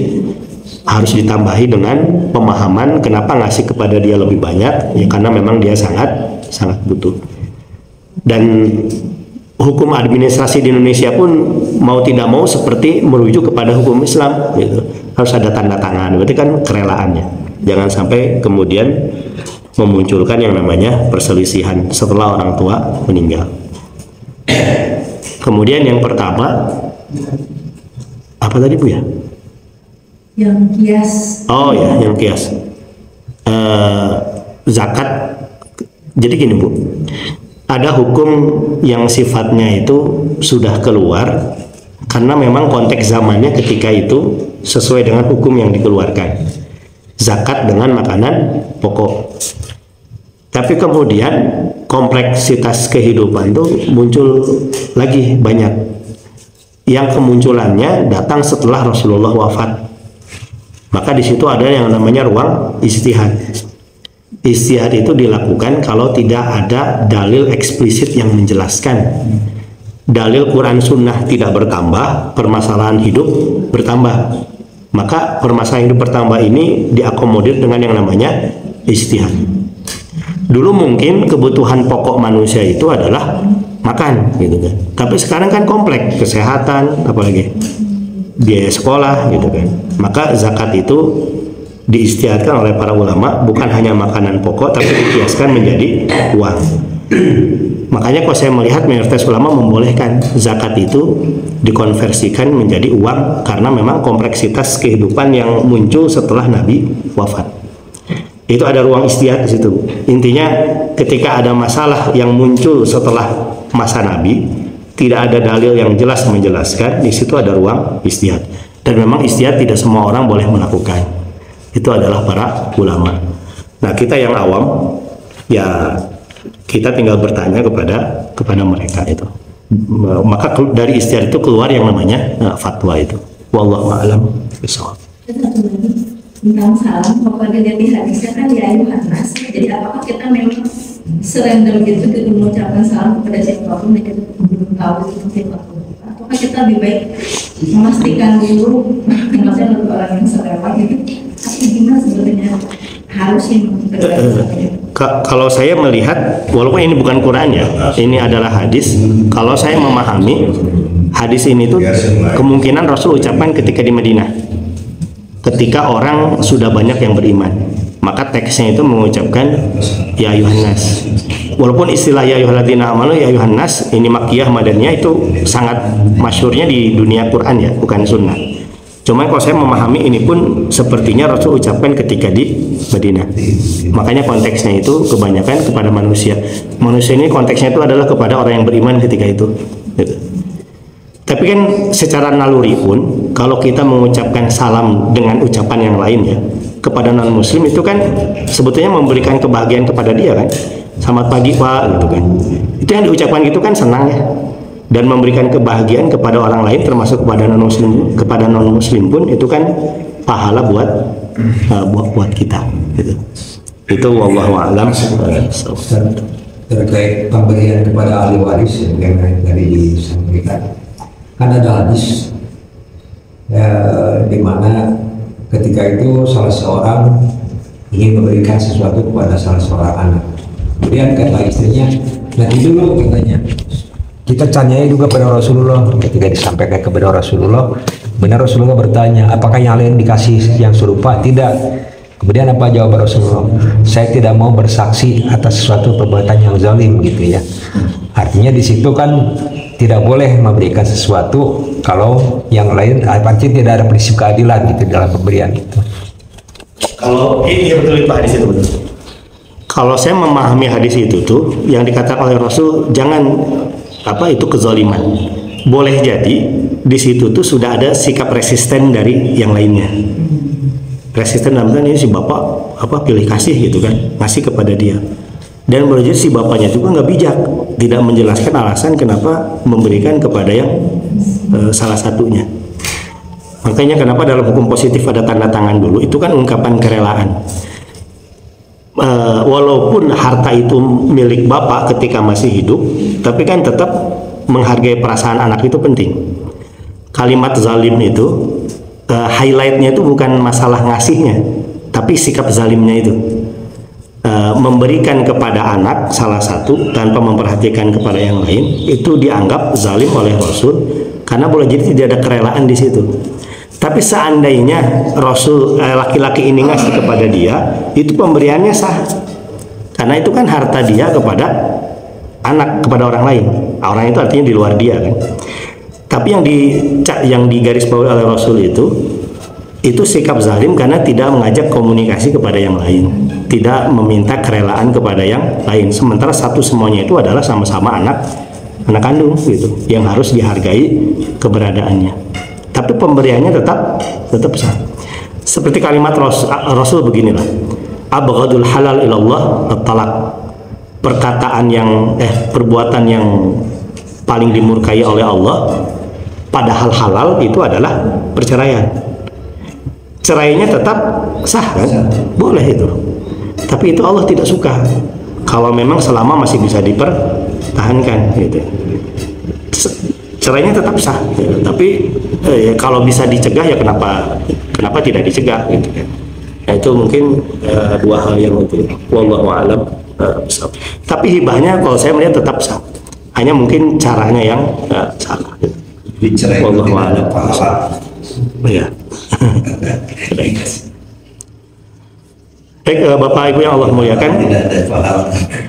harus ditambahi dengan pemahaman kenapa ngasih kepada dia lebih banyak, ya karena memang dia sangat butuh. Dan hukum administrasi di Indonesia pun mau tidak mau seperti merujuk kepada hukum Islam, gitu. Harus ada tanda tangan, berarti kan kerelaannya. Jangan sampai kemudian memunculkan yang namanya perselisihan setelah orang tua meninggal. Kemudian yang pertama apa tadi, Bu ya? Yang kias. Oh ya, yang kias. Zakat. Jadi gini, Bu. Ada hukum yang sifatnya itu sudah keluar karena memang konteks zamannya ketika itu sesuai dengan hukum yang dikeluarkan. Zakat dengan makanan pokok. Tapi kemudian kompleksitas kehidupan itu muncul lagi banyak. Yang kemunculannya datang setelah Rasulullah wafat. Maka di situ ada yang namanya ruang istihad. Istihad itu dilakukan kalau tidak ada dalil eksplisit yang menjelaskan. Dalil Quran Sunnah tidak bertambah, permasalahan hidup bertambah. Maka permasalahan hidup bertambah ini diakomodir dengan yang namanya istihad. Dulu mungkin kebutuhan pokok manusia itu adalah makan, gitu kan. Tapi sekarang kan kompleks, kesehatan, apalagi biaya sekolah, gitu kan. Maka zakat itu diistihadkan oleh para ulama bukan hanya makanan pokok, tapi dikiaskan menjadi uang. Makanya kalau saya melihat mayoritas ulama membolehkan zakat itu dikonversikan menjadi uang karena memang kompleksitas kehidupan yang muncul setelah Nabi wafat. Itu ada ruang istihad di situ. Intinya ketika ada masalah yang muncul setelah masa Nabi, tidak ada dalil yang jelas menjelaskan, di situ ada ruang istihad. Dan memang istihad tidak semua orang boleh melakukan. Itu adalah para ulama. Nah, kita yang awam ya kita tinggal bertanya kepada mereka itu. Maka dari istihad itu keluar yang namanya fatwa itu. Wallahu a'lam bishawab. Satu lagi tentang salam, kalau dilihat di hadisnya kan ya Yohanes. Jadi apakah kita memang serandom gitu kita mengucapkan salam kepada siapapun yang kita belum tahu itu siapapun? Ataukah kita lebih baik memastikan dulu maksudnya untuk orang yang selewat gitu? Tapi gimana sebetulnya harusnya kalau saya melihat, walaupun ini bukan Quran ya, ini adalah hadis. Kalau saya memahami hadis ini tuh kemungkinan Rasul ucapkan ketika di Madinah, ketika orang sudah banyak yang beriman. Maka teksnya itu mengucapkan ya Yohanes. Walaupun istilah ya ayyuhalladzina amanu ya Yohanes ini makkiyah madaniyah itu sangat masyhurnya di dunia Quran ya, bukan sunnah. Cuma kalau saya memahami ini pun sepertinya Rasul ucapkan ketika di Madinah. Makanya konteksnya itu kebanyakan kepada manusia. Manusia ini konteksnya itu adalah kepada orang yang beriman ketika itu. Gitu. Tapi kan secara naluri pun kalau kita mengucapkan salam dengan ucapan yang lain ya kepada non muslim itu kan sebetulnya memberikan kebahagiaan kepada dia kan. Selamat pagi Pak gitu kan. Itu yang diucapkan gitu kan senang ya. Dan memberikan kebahagiaan kepada orang lain termasuk kepada non muslim pun itu kan pahala buat kita gitu. Itu wallahu a'lam. Terkait pemberian kepada ahli waris yang tadi disampaikan, kan ada hadis di mana ketika itu salah seorang ingin memberikan sesuatu kepada salah seorang anak, kemudian kata istrinya, nanti dulu katanya. Kita tanyai juga pada Rasulullah, ketika disampaikan kepada Rasulullah, benar Rasulullah bertanya, apakah yang lain dikasih yang serupa? Tidak. Kemudian apa jawab Rasulullah? Saya tidak mau bersaksi atas suatu perbuatan yang zalim gitu ya. Artinya di situ kan tidak boleh memberikan sesuatu kalau yang lain, artinya tidak ada prinsip keadilan gitu dalam pemberian itu. Kalau ini betul itu hadis itu betul. Kalau saya memahami hadis itu tuh yang dikatakan oleh Rasul, jangan itu kezaliman. Boleh jadi di situ tuh sudah ada sikap resisten dari yang lainnya. Resisten dalam artian ini si bapak pilih kasih gitu kan, ngasih kepada dia. Dan boleh jadi si bapaknya juga nggak bijak, tidak menjelaskan alasan kenapa memberikan kepada yang salah satunya. Makanya kenapa dalam hukum positif ada tanda tangan dulu, itu kan ungkapan kerelaan. Walaupun harta itu milik bapak ketika masih hidup, tapi kan tetap menghargai perasaan anak itu penting. Kalimat zalim itu highlightnya itu bukan masalah ngasihnya, tapi sikap zalimnya itu. Memberikan kepada anak salah satu tanpa memperhatikan kepada yang lain, itu dianggap zalim oleh Rasul, karena boleh jadi tidak ada kerelaan di situ. Tapi seandainya Rasul laki-laki ini ngasih kepada dia, itu pemberiannya sah, karena itu kan harta dia kepada anak, kepada orang lain. Orang itu artinya di luar dia kan. Tapi yang digarisbawahi oleh Rasul itu sikap zalim karena tidak mengajak komunikasi kepada yang lain, tidak meminta kerelaan kepada yang lain. Sementara semuanya itu adalah sama-sama anak kandung gitu, yang harus dihargai keberadaannya. Tapi pemberiannya tetap sah. Seperti kalimat Rasul beginilah, abghadul halal ilallah at-talaq. Perbuatan yang paling dimurkai oleh Allah padahal halal itu adalah perceraian. Cerainya tetap sah kan? Boleh itu. Tapi itu Allah tidak suka kalau memang selama masih bisa dipertahankan gitu. Cerainya tetap sah gitu. Tapi kalau bisa dicegah ya kenapa tidak dicegah gitu kan. Nah, itu mungkin dua hal yang itu wallahu a'lam. Tapi hibahnya kalau saya melihat tetap sah. Hanya mungkin caranya yang salah gitu. Dicerai wallahu a'lam. Iya. Baik, Bapak Ibu yang Allah muliakan,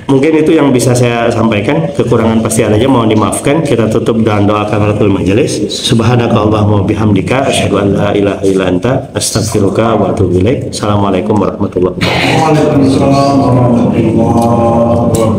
mungkin itu yang bisa saya sampaikan. Kekurangan pasti ada aja, mohon dimaafkan. Kita tutup dengan doa kafaratul majelis. Subhanakallahumma bihamdika asyhadu an la ilaha illa anta astaghfiruka wa atubu ilaik. Assalamualaikum warahmatullahi wabarakatuh.